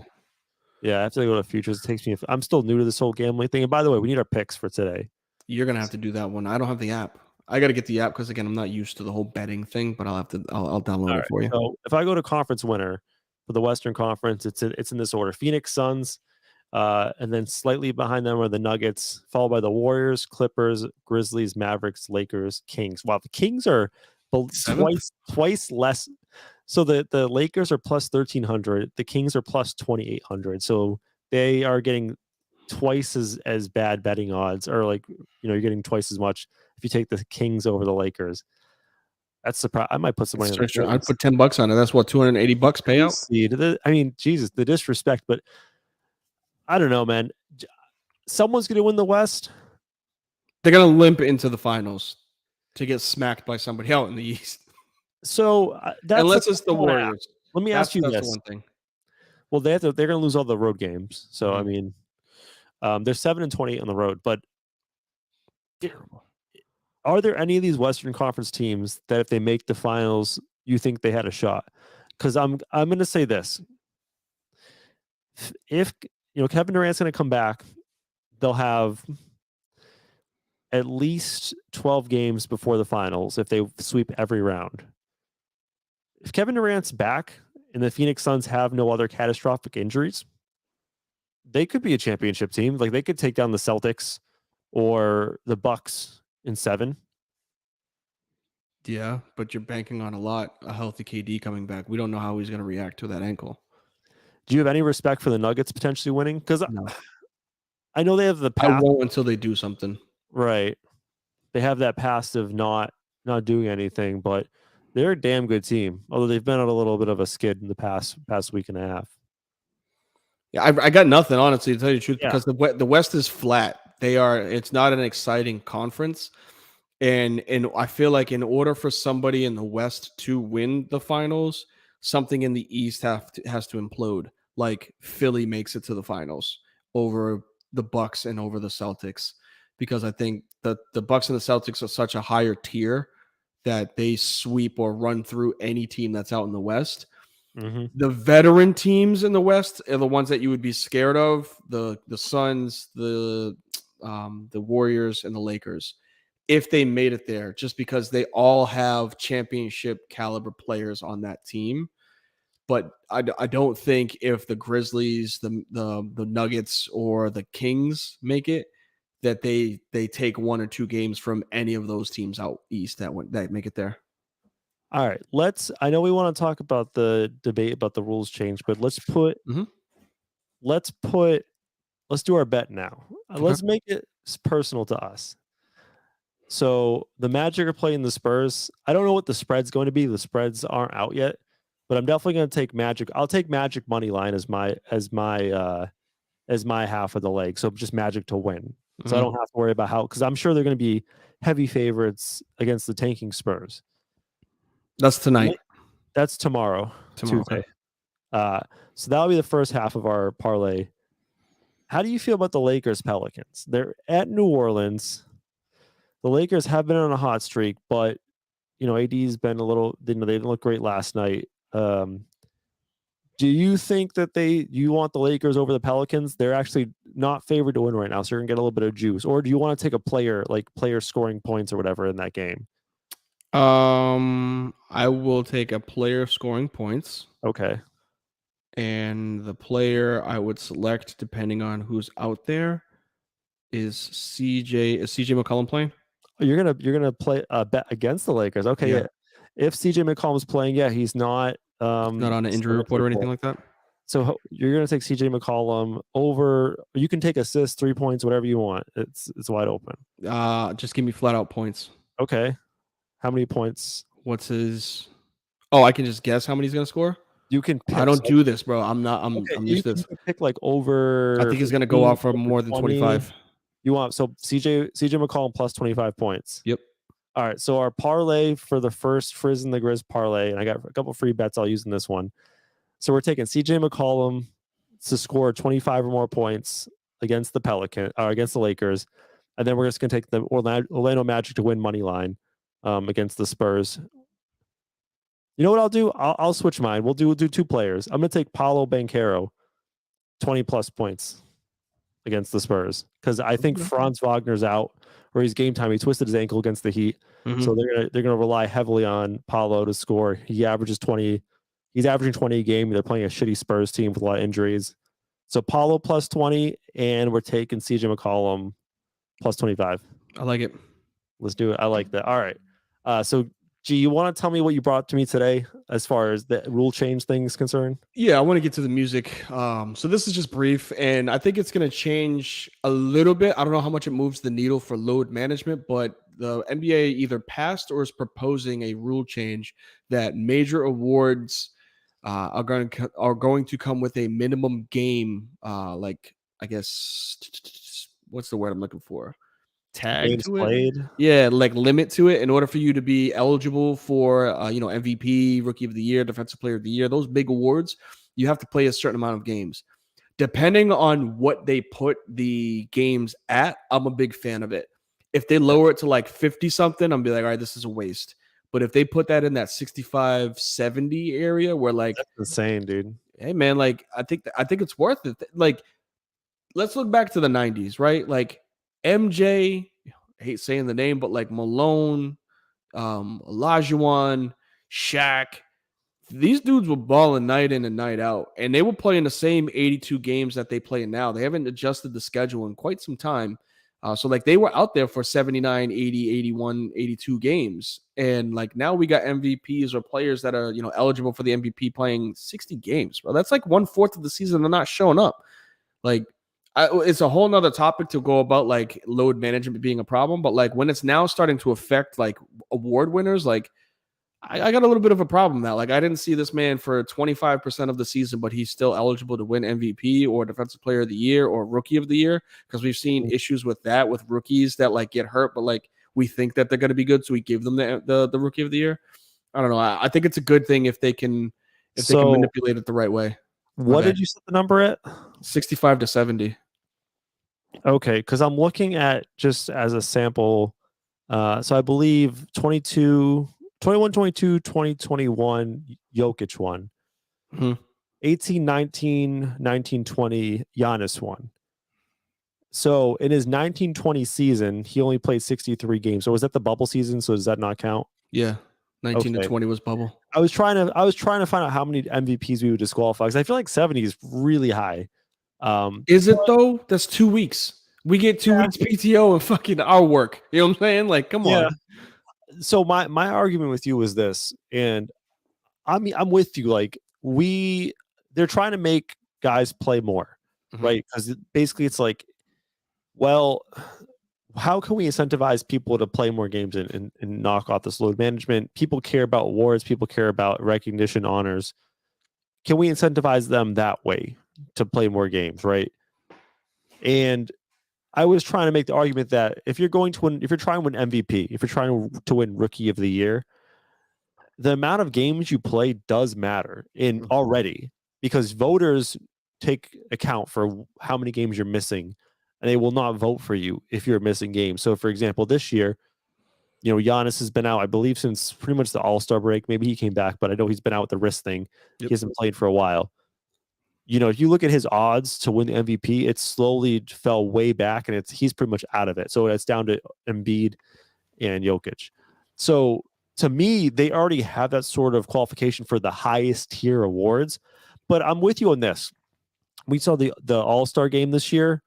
Yeah, I have to go to futures. It takes me. I'm still new to this whole gambling thing. And by the way, we need our picks for today. you're gonna have to do that one. I don't have the app. I got to get the app because again, I'm not used to the whole betting thing. But I'll have to. I'll All download it right. for you. So if I go to conference winner for the Western Conference, it's in this order: Phoenix Suns, and then slightly behind them are the Nuggets, followed by the Warriors, Clippers, Grizzlies, Mavericks, Lakers, Kings. Wow, the Kings are Seventh. twice less. So the Lakers are plus 1,300, the Kings are plus 2,800. So they are getting twice as bad betting odds, or like you're getting twice as much if you take the Kings over the Lakers. That's surprise. I might put some money That's on the true. I'd Kings. put $10 on it. That's what $280 payout. Seed. I mean, Jesus, the disrespect, but I don't know, man. Someone's going to win the West. They're gonna limp into the finals to get smacked by somebody out in the East, So that's unless the it's the I wanna ask. Warriors. Let me ask That's you that's the this. one thing. Well, they're going to lose all the road games. So I Mhm. mean, they're 7-28 on the road. But Terrible. are there any of these Western Conference teams that if they make the finals, you think they had a shot? Because I'm going to say this: if Kevin Durant's going to come back, they'll have at least 12 games before the finals if they sweep every round. If Kevin Durant's back and the Phoenix Suns have no other catastrophic injuries, they could be a championship team. Like they could take down the Celtics or the Bucks in 7. Yeah, but you're banking on a healthy KD coming back. We don't know how he's gonna react to that ankle. Do you have any respect for the Nuggets potentially winning? Because No, I know they have the I past, won't until they do something. right? They have that past of not doing anything, but they're a damn good team. Although they've been on a little bit of a skid in the past week and a half. Yeah, I got nothing honestly to tell you the truth Yeah. because the West is flat. It's not an exciting conference, and I feel like in order for somebody in the West to win the finals, something in the East has to implode. Like Philly makes it to the finals over the Bucks and over the Celtics, because I think that the Bucks and the Celtics are such a higher tier that they sweep or run through any team that's out in the West. Mm-hmm. The veteran teams in the West are the ones that you would be scared of: the Suns, the Warriors, and the Lakers. If they made it there, just because they all have championship caliber players on that team. But I don't think if the Grizzlies, the Nuggets, or the Kings make it, that they take 1 or 2 games from any of those teams out east that make it there. All right, I know we want to talk about the debate about the rules change, but let's Mhm. do our bet now. Okay. Let's make it personal to us. So the Magic are playing the Spurs. I don't know what the spread's going to be. The spreads aren't out yet. but I'm definitely going to take Magic. I'll take Magic money line as my half of the leg. So just Magic to win. So I don't have to worry about how, because I'm sure they're going to be heavy favorites against the tanking Spurs. That's tonight. That's tomorrow. Tuesday. Okay. So that'll be the first half of our parlay. How do you feel about the Lakers Pelicans? They're at New Orleans. The Lakers have been on a hot streak, but AD's been a little. They didn't look great last night. Do you think that you want the Lakers over the Pelicans? They're actually not favored to win right now, so you're gonna get a little bit of juice. Or do you want to take a player scoring points or whatever in that game? I will take a player scoring points. Okay. And the player I would select, depending on who's out there, is CJ. Is CJ McCollum playing? You're gonna play bet against the Lakers. Okay, yeah. If CJ McCollum's playing, he's not not on an injury report or anything like that. So you're gonna take CJ McCollum over. You can take assists, 3 points, whatever you want. It's wide open. Just give me flat out points. Okay. How many points? What's his? Oh, I can just guess how many he's gonna score. You can. I don't do this, bro. I'm used to this. Pick over. I think he's gonna go off for more than 25. You want CJ McCollum plus 25 points. Yep. All right. So our parlay for the first Frizz and the Grizz parlay, and I got a couple free bets I'll use in this one. So we're taking CJ McCollum to score 25 or more points against the against the Lakers, and then we're just gonna take the Orlando Magic to win money line against the Spurs. You know what I'll do? I'll switch mine. We'll do 2 players. I'm gonna take Paolo Banchero, 20 plus points against the Spurs, because I think Franz Wagner's out, or he's game time. He twisted his ankle against the Heat, so they're gonna rely heavily on Paolo to score. He averages 20. He's averaging 20 a game. They're playing a shitty Spurs team with a lot of injuries. So Paolo plus 20, and we're taking CJ McCollum plus 25. I like it. Let's do it. I like that. All right. So G, you want to tell me what you brought to me today as far as the rule change things concerned? Yeah, I want to get to the music. So this is just brief, and I think it's going to change a little bit. I don't know how much it moves the needle for load management, but the NBA either passed or is proposing a rule change that major awards are going to come with a minimum game, like, I guess, what's the word I'm looking for? Tag Games to it. played. Yeah, like limit to it in order for you to be eligible for MVP, Rookie of the Year, Defensive Player of the Year, those big awards. You have to play a certain amount of games. Depending on what they put the games at, I'm a big fan of it. If they lower it to like 50 something, I'm be like, all right, this is a waste. But if they put that in that 65, 70 area where like, that's insane, dude. Hey man, like I think it's worth it. Like, let's look back to the 90s, right? Like MJ, I hate saying the name, but like Malone, Olajuwon, Shaq, these dudes were balling night in and night out, and they were playing the same 82 games that they play now. They haven't adjusted the schedule in quite some time. So like they were out there for 79, 80, 81, 82 games. And like now we got MVPs or players that are, eligible for the MVP playing 60 games. Bro, that's like 1/4 of the season they're not showing up. Like it's a whole nother topic to go about like load management being a problem. But like when it's now starting to affect like award winners, like I got a little bit of a problem now. Like I didn't see this man for 25% of the season, but he's still eligible to win MVP or Defensive Player of the Year or Rookie of the Year, because we've seen issues with that with rookies that like get hurt, but like we think that they're going to be good, so we give them the Rookie of the Year. I don't know. I think it's a good thing if they can manipulate it the right way. What did you set the number at? 65 to 70. Okay, because I'm looking at just as a sample. So I believe 21-22, 2021, Jokic won. 18-19, 19-20, Giannis won. So in his 19-20 season, he only played 63 games. So was that the bubble season? So does that not count? Yeah, 19 to 20 was bubble. I was trying to find out how many MVPs we would disqualify, because I feel like 70 is really high. Is it though? That's 2 weeks. We get 2 weeks PTO and fucking our work. You know what I'm saying? Like, come on. So my argument with you was this, and I'm with you. Like they're trying to make guys play more, right? Because basically it's like, well, how can we incentivize people to play more games and knock off this load management? People care about awards. People care about recognition, honors. Can we incentivize them that way to play more games, right? And I was trying to make the argument that if you're going to win, if you're trying to win MVP, if you're trying to win Rookie of the Year, the amount of games you play does matter in already, because voters take account for how many games you're missing, and they will not vote for you if you're missing games. So, for example, this year, Giannis has been out, I believe, since pretty much the All-Star break. Maybe he came back, but I know he's been out with the wrist thing. Yep. He hasn't played for a while. If you look at his odds to win the MVP, it slowly fell way back, and he's pretty much out of it. So it's down to Embiid and Jokic. So to me, they already have that sort of qualification for the highest tier awards. But I'm with you on this. We saw the All-Star game this year.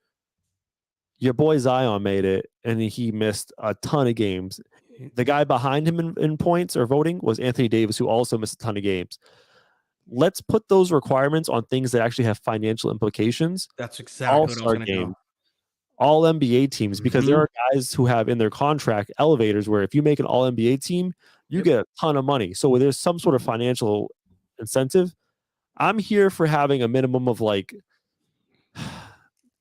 Your boy Zion made it, and he missed a ton of games. The guy behind him in points or voting was Anthony Davis, who also missed a ton of games. Let's put those requirements on things that actually have financial implications. That's exactly All-Star what I was going to game, all NBA teams, because there are guys who have in their contract elevators where if you make an all NBA team, you get a ton of money. So there's some sort of financial incentive. I'm here for having a minimum of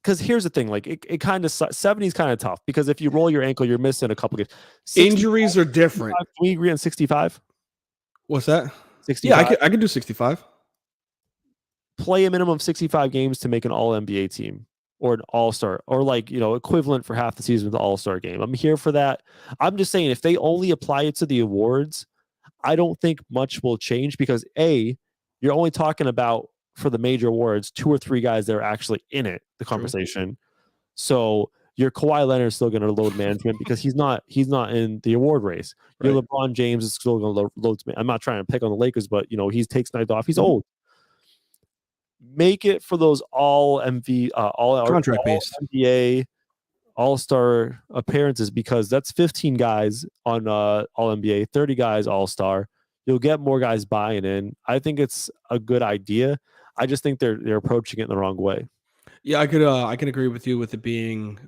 because here's the thing, it kind of 70 is kind of tough, because if you roll your ankle, you're missing a couple games. Injuries are different. Can we agree on 65? What's that? 65. Yeah, I could do 65. Play a minimum of 65 games to make an all NBA team or an all-star, or equivalent for half the season of the all-star game. I'm here for that. I'm just saying, if they only apply it to the awards, I don't think much will change, because you're only talking about, for the major awards, 2 or 3 guys that are actually in it, the conversation. True. So your Kawhi Leonard is still going to load management because he's not in the award race. Right. Your LeBron James is still going to load. I'm not trying to pick on the Lakers, but he takes nights off. He's old. Make it for those all contract based NBA All-Star appearances, because that's 15 guys on All NBA, 30 guys All-Star. You'll get more guys buying in. I think it's a good idea. I just think they're approaching it in the wrong way. Yeah, I can agree with you with it being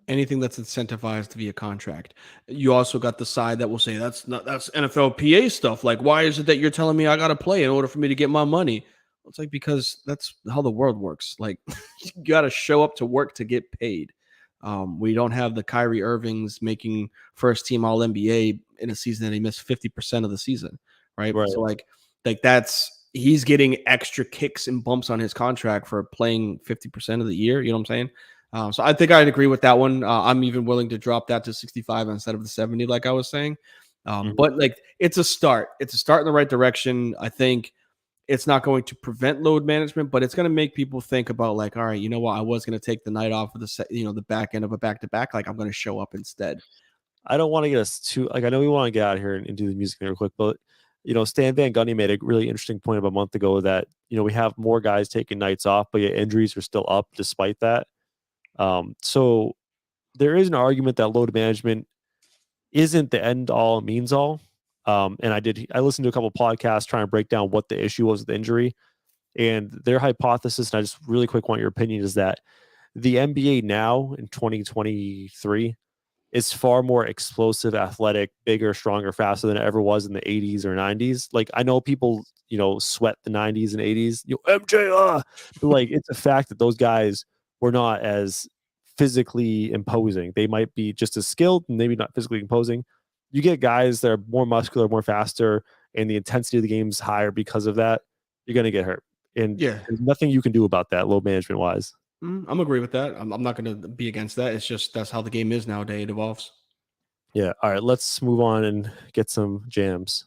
anything that's incentivized via contract. You also got the side that will say that's NFLPA stuff. Like, why is it that you're telling me I got to play in order for me to get my money? It's because that's how the world works. Like, you got to show up to work to get paid. We don't have the Kyrie Irvings making first team All NBA in a season that he missed 50% of the season, right? So he's getting extra kicks and bumps on his contract for playing 50% of the year. You know what I'm saying? So I think I'd agree with that one. I'm even willing to drop that to 65 instead of the 70, like I was saying. But it's a start. It's a start in the right direction. I think it's not going to prevent load management, but it's going to make people think about all right, you know what? I was going to take the night off of the back end of a back-to-back. I'm going to show up instead. I don't want to get us too, I know we want to get out of here and do the music real quick, but Stan Van Gundy made a really interesting point about a month ago that, we have more guys taking nights off, but yet injuries are still up despite that. So there is an argument that load management isn't the end all means all. And I listened to a couple of podcasts trying to break down what the issue was with the injury, and their hypothesis, and I just really quick want your opinion, is that the NBA now in 2023 is far more explosive, athletic, bigger, stronger, faster than it ever was in the 80s or 90s. I know people, sweat the 90s and 80s, MJ, but it's a fact that those guys were not as physically imposing. They might be just as skilled and maybe not physically imposing. You get guys that are more muscular, more faster, and the intensity of the game is higher because of that. You're going to get hurt. And there's nothing you can do about that, load management wise. I'm agree with that. I'm not going to be against that. It's just that's how the game is nowadays. It evolves. Yeah. All right. Let's move on and get some jams.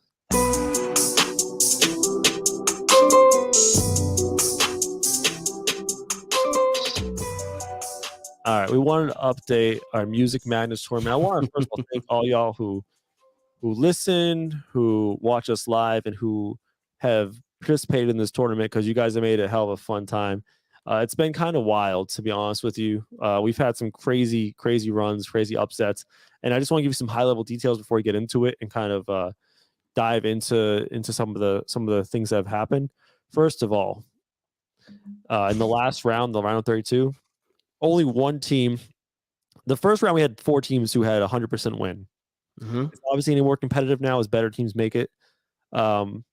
All right. We wanted to update our Music Madness tournament. I want to first of all thank all y'all who listen, who watch us live, and who have participated in this tournament, because you guys have made it a hell of a fun time. It's been kind of wild, to be honest with you. We've had some crazy runs, crazy upsets, and I just want to give you some high-level details before we get into it and kind of dive into some of the things that have happened. First of all, in the last round, the round of 32, only one team the first round we had 4 teams who had 100% win. It's obviously any more competitive now as better teams make it. One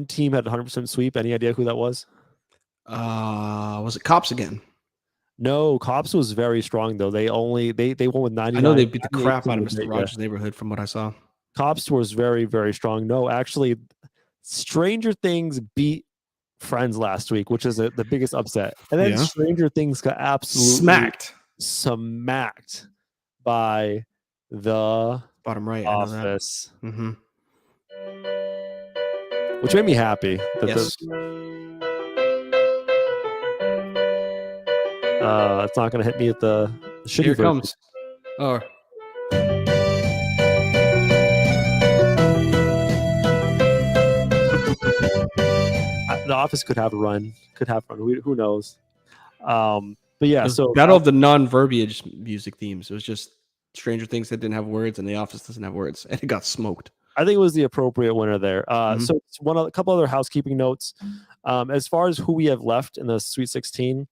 team had 100% sweep. Any idea who that was? Was it Cops again? No, Cops was very strong though. They won with 99. I know they beat the crap out of Mr. Mr. Rogers' neighborhood from what I saw. Cops was very, very strong. No, actually, Stranger Things beat Friends last week, which is the biggest upset. And then Stranger Things got absolutely smacked by the bottom right Office. Which made me happy. Yes. It's not going to hit me at the shitty Here it version. comes. Oh. The Office could have a run. Who knows? But yeah, so battle of the non-verbiage music themes. It was just Stranger Things that didn't have words, and The Office doesn't have words, and it got smoked. I think it was the appropriate winner there. So a couple other housekeeping notes. As far as who we have left in the Sweet 16,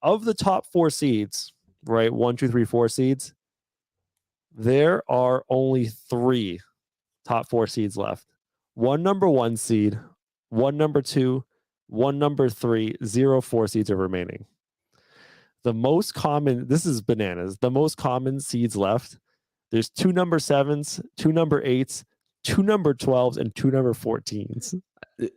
of the top 4 seeds, right? 1, 2, 3, 4 seeds. There are only 3 top 4 seeds left. 1 number 1 seed, 1 number 2, 1 number 3, 0 4 seeds are remaining. The most common, this is bananas. The most common seeds left. There's 2 number 7s, 2 number 8s, 2 number 12s, and 2 number 14s.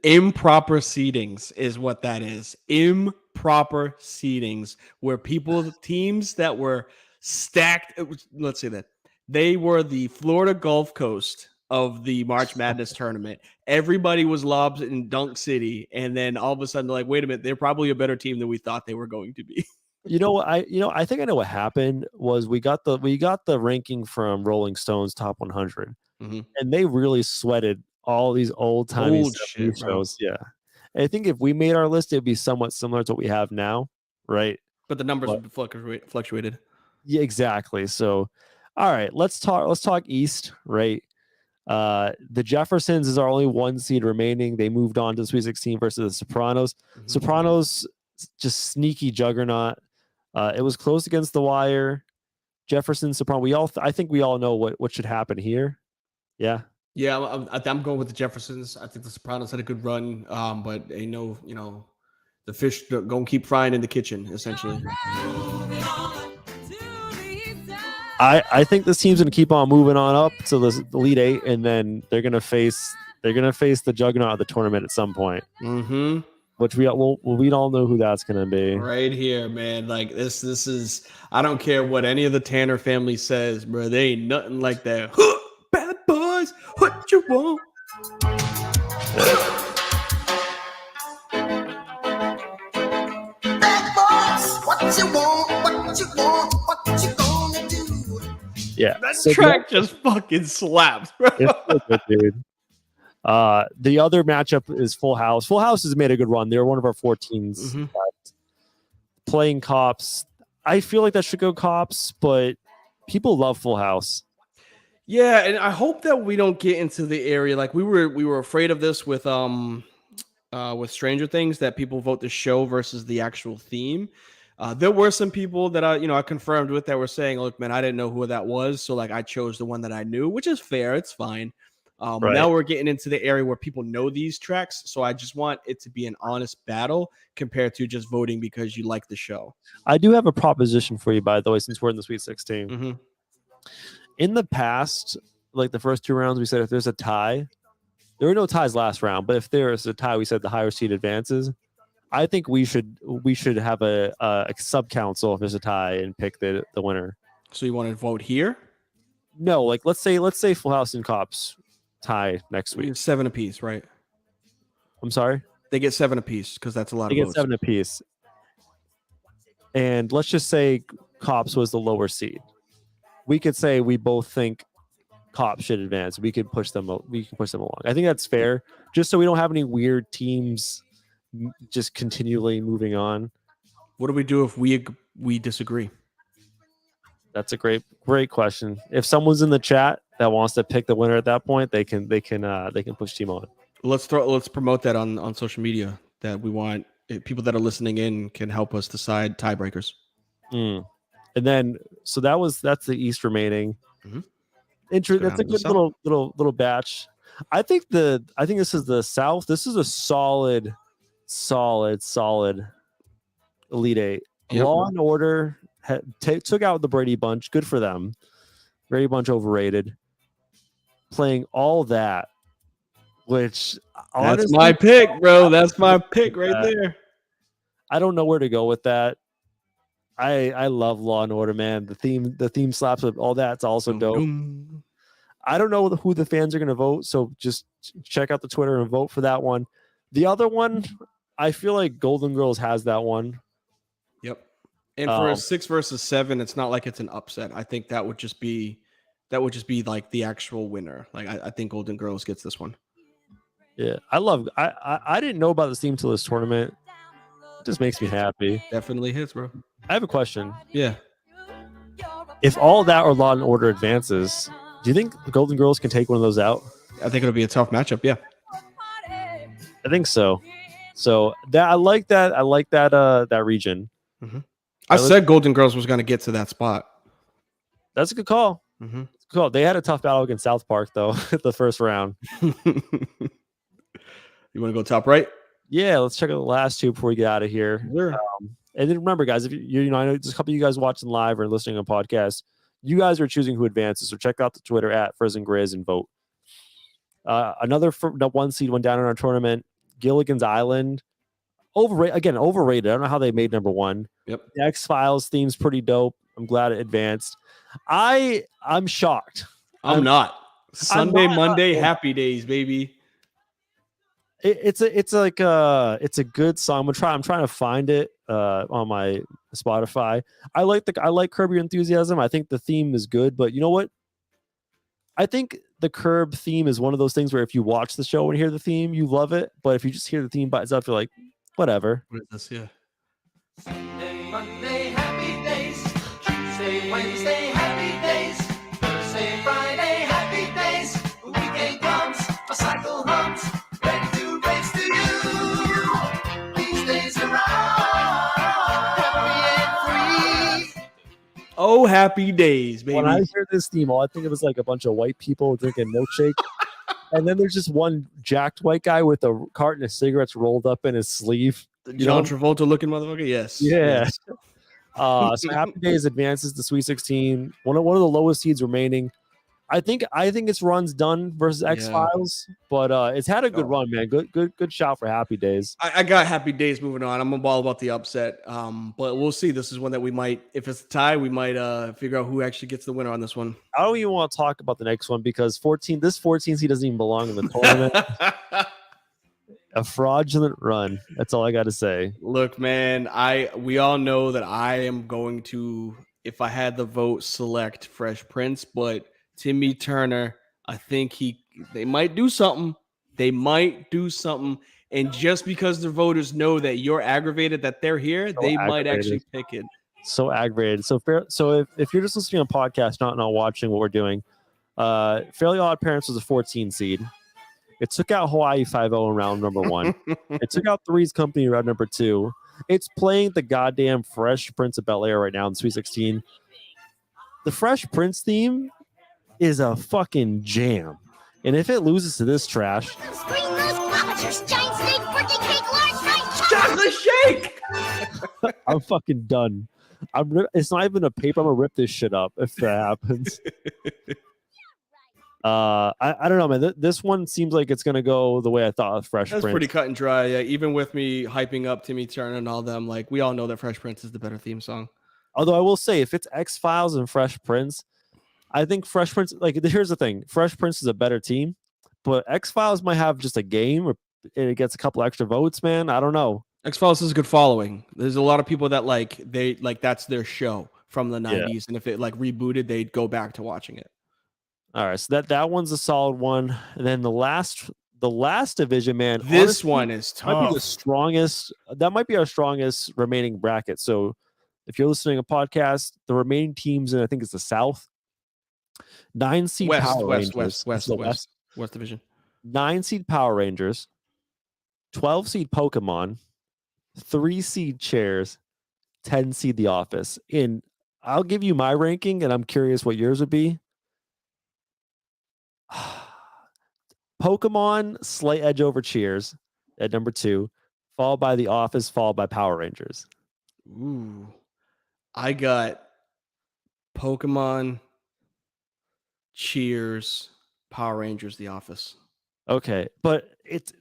Improper seedings is what that is. Improper seedings where teams that were stacked, let's say that they were the Florida Gulf Coast of the March Madness tournament. Everybody was lobs in Dunk City, and then all of a sudden they're like, wait a minute, they're probably a better team than we thought they were going to be. I think I know what happened was we got the ranking from Rolling Stone's Top 100, and they really sweated all these old shit, shows. Yeah, and I think if we made our list, it'd be somewhat similar to what we have now, right? But the numbers fluctuated. Yeah, exactly. So, all right, let's talk East, right? The Jeffersons is our only 1 seed remaining. They moved on to the Sweet 16 versus the Sopranos. Sopranos, just sneaky juggernaut. It was close against the wire. Jefferson, Soprano. I think we all know what should happen here. Yeah. Yeah, I'm going with the Jeffersons. I think the Sopranos had a good run, but they know, the fish gonna keep frying in the kitchen, essentially. I think this team's gonna keep on moving on up to the Elite 8, and then they're gonna face the juggernaut of the tournament at some point. Which we all know who that's gonna be. Right here, man. Like this is. I don't care what any of the Tanner family says, bro. They ain't nothing like that. Bad boys, what you want? Bad boys, what you want? What you want? What you gonna do? Yeah, that track just fucking slaps, bro. It's so good, dude. The other matchup is Full House. Full House has made a good run. They're one of our 14s. Playing Cops. I feel like that should go Cops, but people love Full House. Yeah, and I hope that we don't get into the area like we were afraid of this with Stranger Things, that people vote the show versus the actual theme. There were some people that I confirmed with that were saying, "Look, man, I didn't know who that was, so like I chose the one that I knew," which is fair. It's fine. Right. Now we're getting into the area where people know these tracks, so I just want it to be an honest battle compared to just voting because you like the show. I do have a proposition for you, by the way, since we're in the Sweet 16. In the past, like the first 2 rounds, we said if there's a tie, there were no ties last round, but if there is a tie, we said the higher seed advances. I think we should have a sub council if there's a tie and pick the winner. So you want to vote here? No, like let's say Full House and Cops tie next week. 7 apiece, right? I'm sorry? They get 7 apiece because that's a lot of votes. They get 7 apiece. And let's just say Cops was the lower seed. We could say we both think Cops should advance. We can push them along. I think that's fair, just so we don't have any weird teams just continually moving on. What do we do if we disagree? That's a great question. If someone's in the chat that wants to pick the winner at that point, they can push team on. Let's promote that on social media, that we want people that are listening in can help us decide tiebreakers. And then so that's the East remaining. Mhm. That's a down to the good South. little batch. I think this is the South. This is a solid Elite Eight. Yep. Law and Order took out the Brady Bunch. Good for them. Brady Bunch overrated. Playing all that, which That's honestly, my pick, bro. That's my pick right there. I don't know where to go with that. I love Law and Order, man. The theme slaps with all that's also dope. Dum. I don't know who the fans are going to vote, so just check out the Twitter and vote for that one. The other one, I feel like Golden Girls has that one. Yep. And for a 6 versus 7, it's not like it's an upset. I think that would just be like the actual winner. Like I think Golden Girls gets this one. Yeah, I didn't know about this team till this tournament. It just makes me happy. Definitely hits, bro. I have a question. Yeah. If all that or Law and Order advances, do you think the Golden Girls can take one of those out? I think it'll be a tough matchup. Yeah. I think so. So that I like that. I like that region. I said Golden Girls was going to get to that spot. That's a good call. Mm-hmm. Cool. They had a tough battle against South Park though, the first round. You want to go top right? Yeah, let's check out the last two before we get out of here. Sure. And then remember, guys, if you know, I know there's a couple of you guys watching live or listening on podcast. You guys are choosing who advances, so check out the Twitter at Frizzin Grizz and vote. Another one seed went down in our tournament. Gilligan's Island, overrated. I don't know how they made number one. Yep. The X-Files theme's pretty dope. I'm glad it advanced. I'm shocked. I'm not. Sunday, not. Monday, happy days, baby. It's a good song. I'm trying to find it on my Spotify. I like Curb Your Enthusiasm. I think the theme is good, but you know what? I think the Curb theme is one of those things where if you watch the show and hear the theme, you love it. But if you just hear the theme by itself, you're like, whatever. What is this? Yeah. Sunday, Monday, happy days. Tuesday, Wednesday, happy days. Thursday, Friday, happy days. The weekend comes, a cycle hums, ready to race to you. These days are happy and free. Oh, happy days, baby. When I hear this theme, all I think of is like a bunch of white people drinking milkshake. And then there's just one jacked white guy with a carton of cigarettes rolled up in his sleeve. John Travolta looking motherfucker. Yes. Yeah. Yes. So Happy Days advances to Sweet 16. One of the lowest seeds remaining. I think its run's done versus X-Files, but it's had a good run, man. Good shout for Happy Days. I got happy days moving on. I'm all about the upset. But we'll see. This is one that we might, if it's a tie, we might figure out who actually gets the winner on this one. I don't even want to talk about the next one because 14 seed doesn't even belong in the tournament. A fraudulent run. That's all I got to say. Look, man, we all know that I am going to, if I had the vote, select Fresh Prince, but Timmy Turner, I think they might do something. They might do something. And just because the voters know that you're aggravated that they're here, they might actually pick it. So aggravated. So if you're just listening on podcast, not watching what we're doing, Fairly Odd Parents was a 14 seed. It took out Hawaii 5-0 in round number 1. It took out Three's Company in round number 2. It's playing the goddamn Fresh Prince of Bel-Air right now in Sweet 16. The Fresh Prince theme is a fucking jam. And if it loses to this trash, Green Nose Publishers, giant steak, birthday cake, large fries, Chocolate shake! I'm fucking done. It's not even a paper. I'm gonna rip this shit up if that happens. I don't know, man. This one seems like it's gonna go the way I thought of Fresh That's Prince. pretty cut and dry. Yeah, even with me hyping up Timmy Turner and all them, like we all know that Fresh Prince is the better theme song. Although I will say, if it's X-Files and Fresh Prince, I think Fresh Prince. Like, here's the thing: Fresh Prince is a better team, but X-Files might have just a game, and it gets a couple extra votes. Man, I don't know. X-Files is a good following. There's a lot of people that that's their show from the 90s, and if it like rebooted, they'd go back to watching it. All right, so that one's a solid one, and then the last division, man. This honestly, one is might be the tough. strongest. That might be our strongest remaining bracket. So, if you're listening to a podcast, the remaining teams, and I think it's the South. 9 seed Power Rangers. West Division. 9 seed Power Rangers. 12 seed Pokemon. 3 seed Chairs. 10 seed The Office. And I'll give you my ranking, and I'm curious what yours would be. Pokemon, slight edge over Cheers at number 2, followed by The Office, followed by Power Rangers. Ooh. I got Pokemon, Cheers, Power Rangers, The Office. Okay, but it's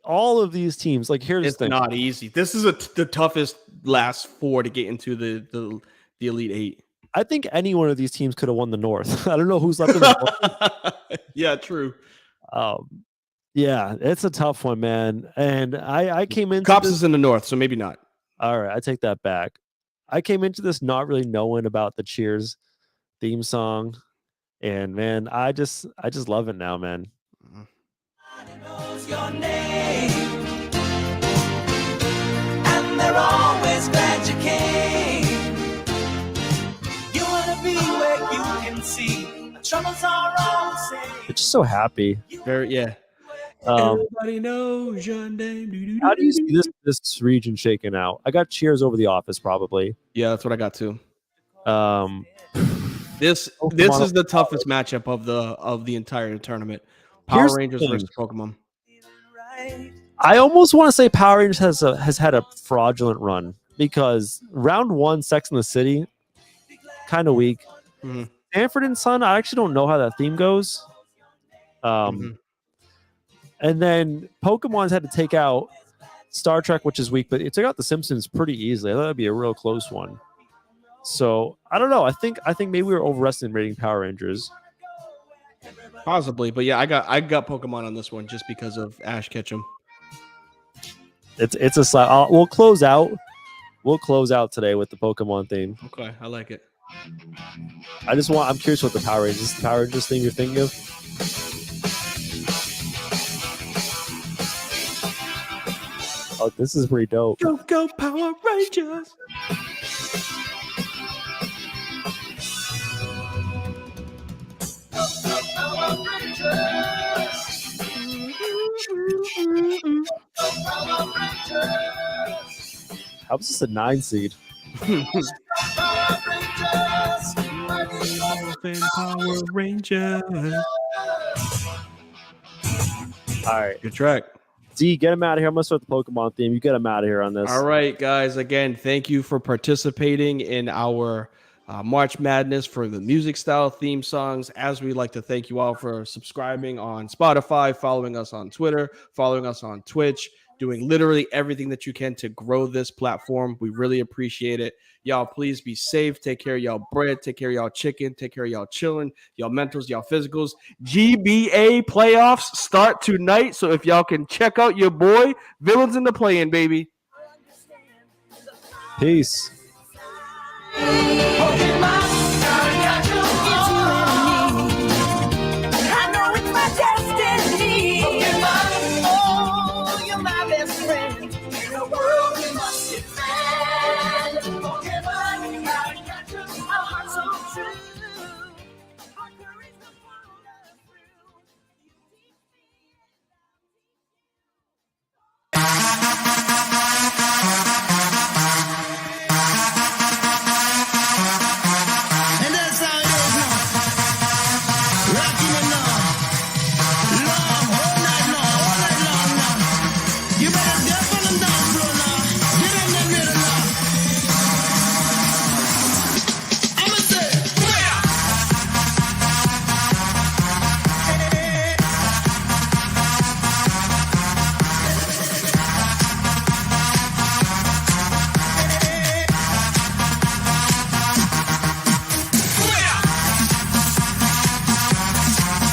all of these teams. Like, here's It's the thing. not easy. This is the toughest last 4 to get into the Elite 8. I think any one of these teams could have won the North. I don't know who's left in the North. Yeah, true. Yeah, it's a tough one, man. And I came into Cops this, is in the North, so maybe not. all right, I take that back. I came into this not really knowing about the Cheers theme song, and man, I just love it now, man. Knows your name, and they're always glad you came. You wanna be where you can see the troubles are all the same. It's just so happy. Very yeah. Everybody knows your name. How do you see this region shaking out? I got Cheers over The Office, probably. Yeah, that's what I got too. This Pokemon- is the toughest matchup of the entire tournament. Here's Power the Rangers thing. versus Pokemon. I almost want to say Power Rangers has had a fraudulent run because round 1, Sex in the City, kind of weak. Mhm. Sanford and Son, I actually don't know how that theme goes. Mhm. And then Pokemon's had to take out Star Trek, which is weak, but it took out The Simpsons pretty easily. I thought that'd be a real close one. So I don't know. I think maybe we were overestimating Power Rangers. Possibly, but yeah, I got Pokemon on this one just because of Ash Ketchum. It's a slap. We'll close out. We'll close out today with the Pokemon theme. Okay, I like it. I'm curious what the Power Rangers theme you're thinking of. Oh, this is pretty dope. Go Power Rangers! How was this a 9 seed? Power Rangers. All right, Good track. D, get him out of here. I'm gonna start the Pokemon theme. You get him out of here on this. All right, guys. Again, thank you for participating in our March Madness for the music style theme songs. As we like to thank you all for subscribing on Spotify, following us on Twitter, following us on Twitch, doing literally everything that you can to grow this platform. We really appreciate it. Y'all, please be safe. Take care of y'all bread. Take care of y'all chicken. Take care of y'all chilling, y'all mentals, y'all physicals. GBA playoffs start tonight. So if y'all can check out your boy, Villains in the Play-In, baby. Peace. Hey,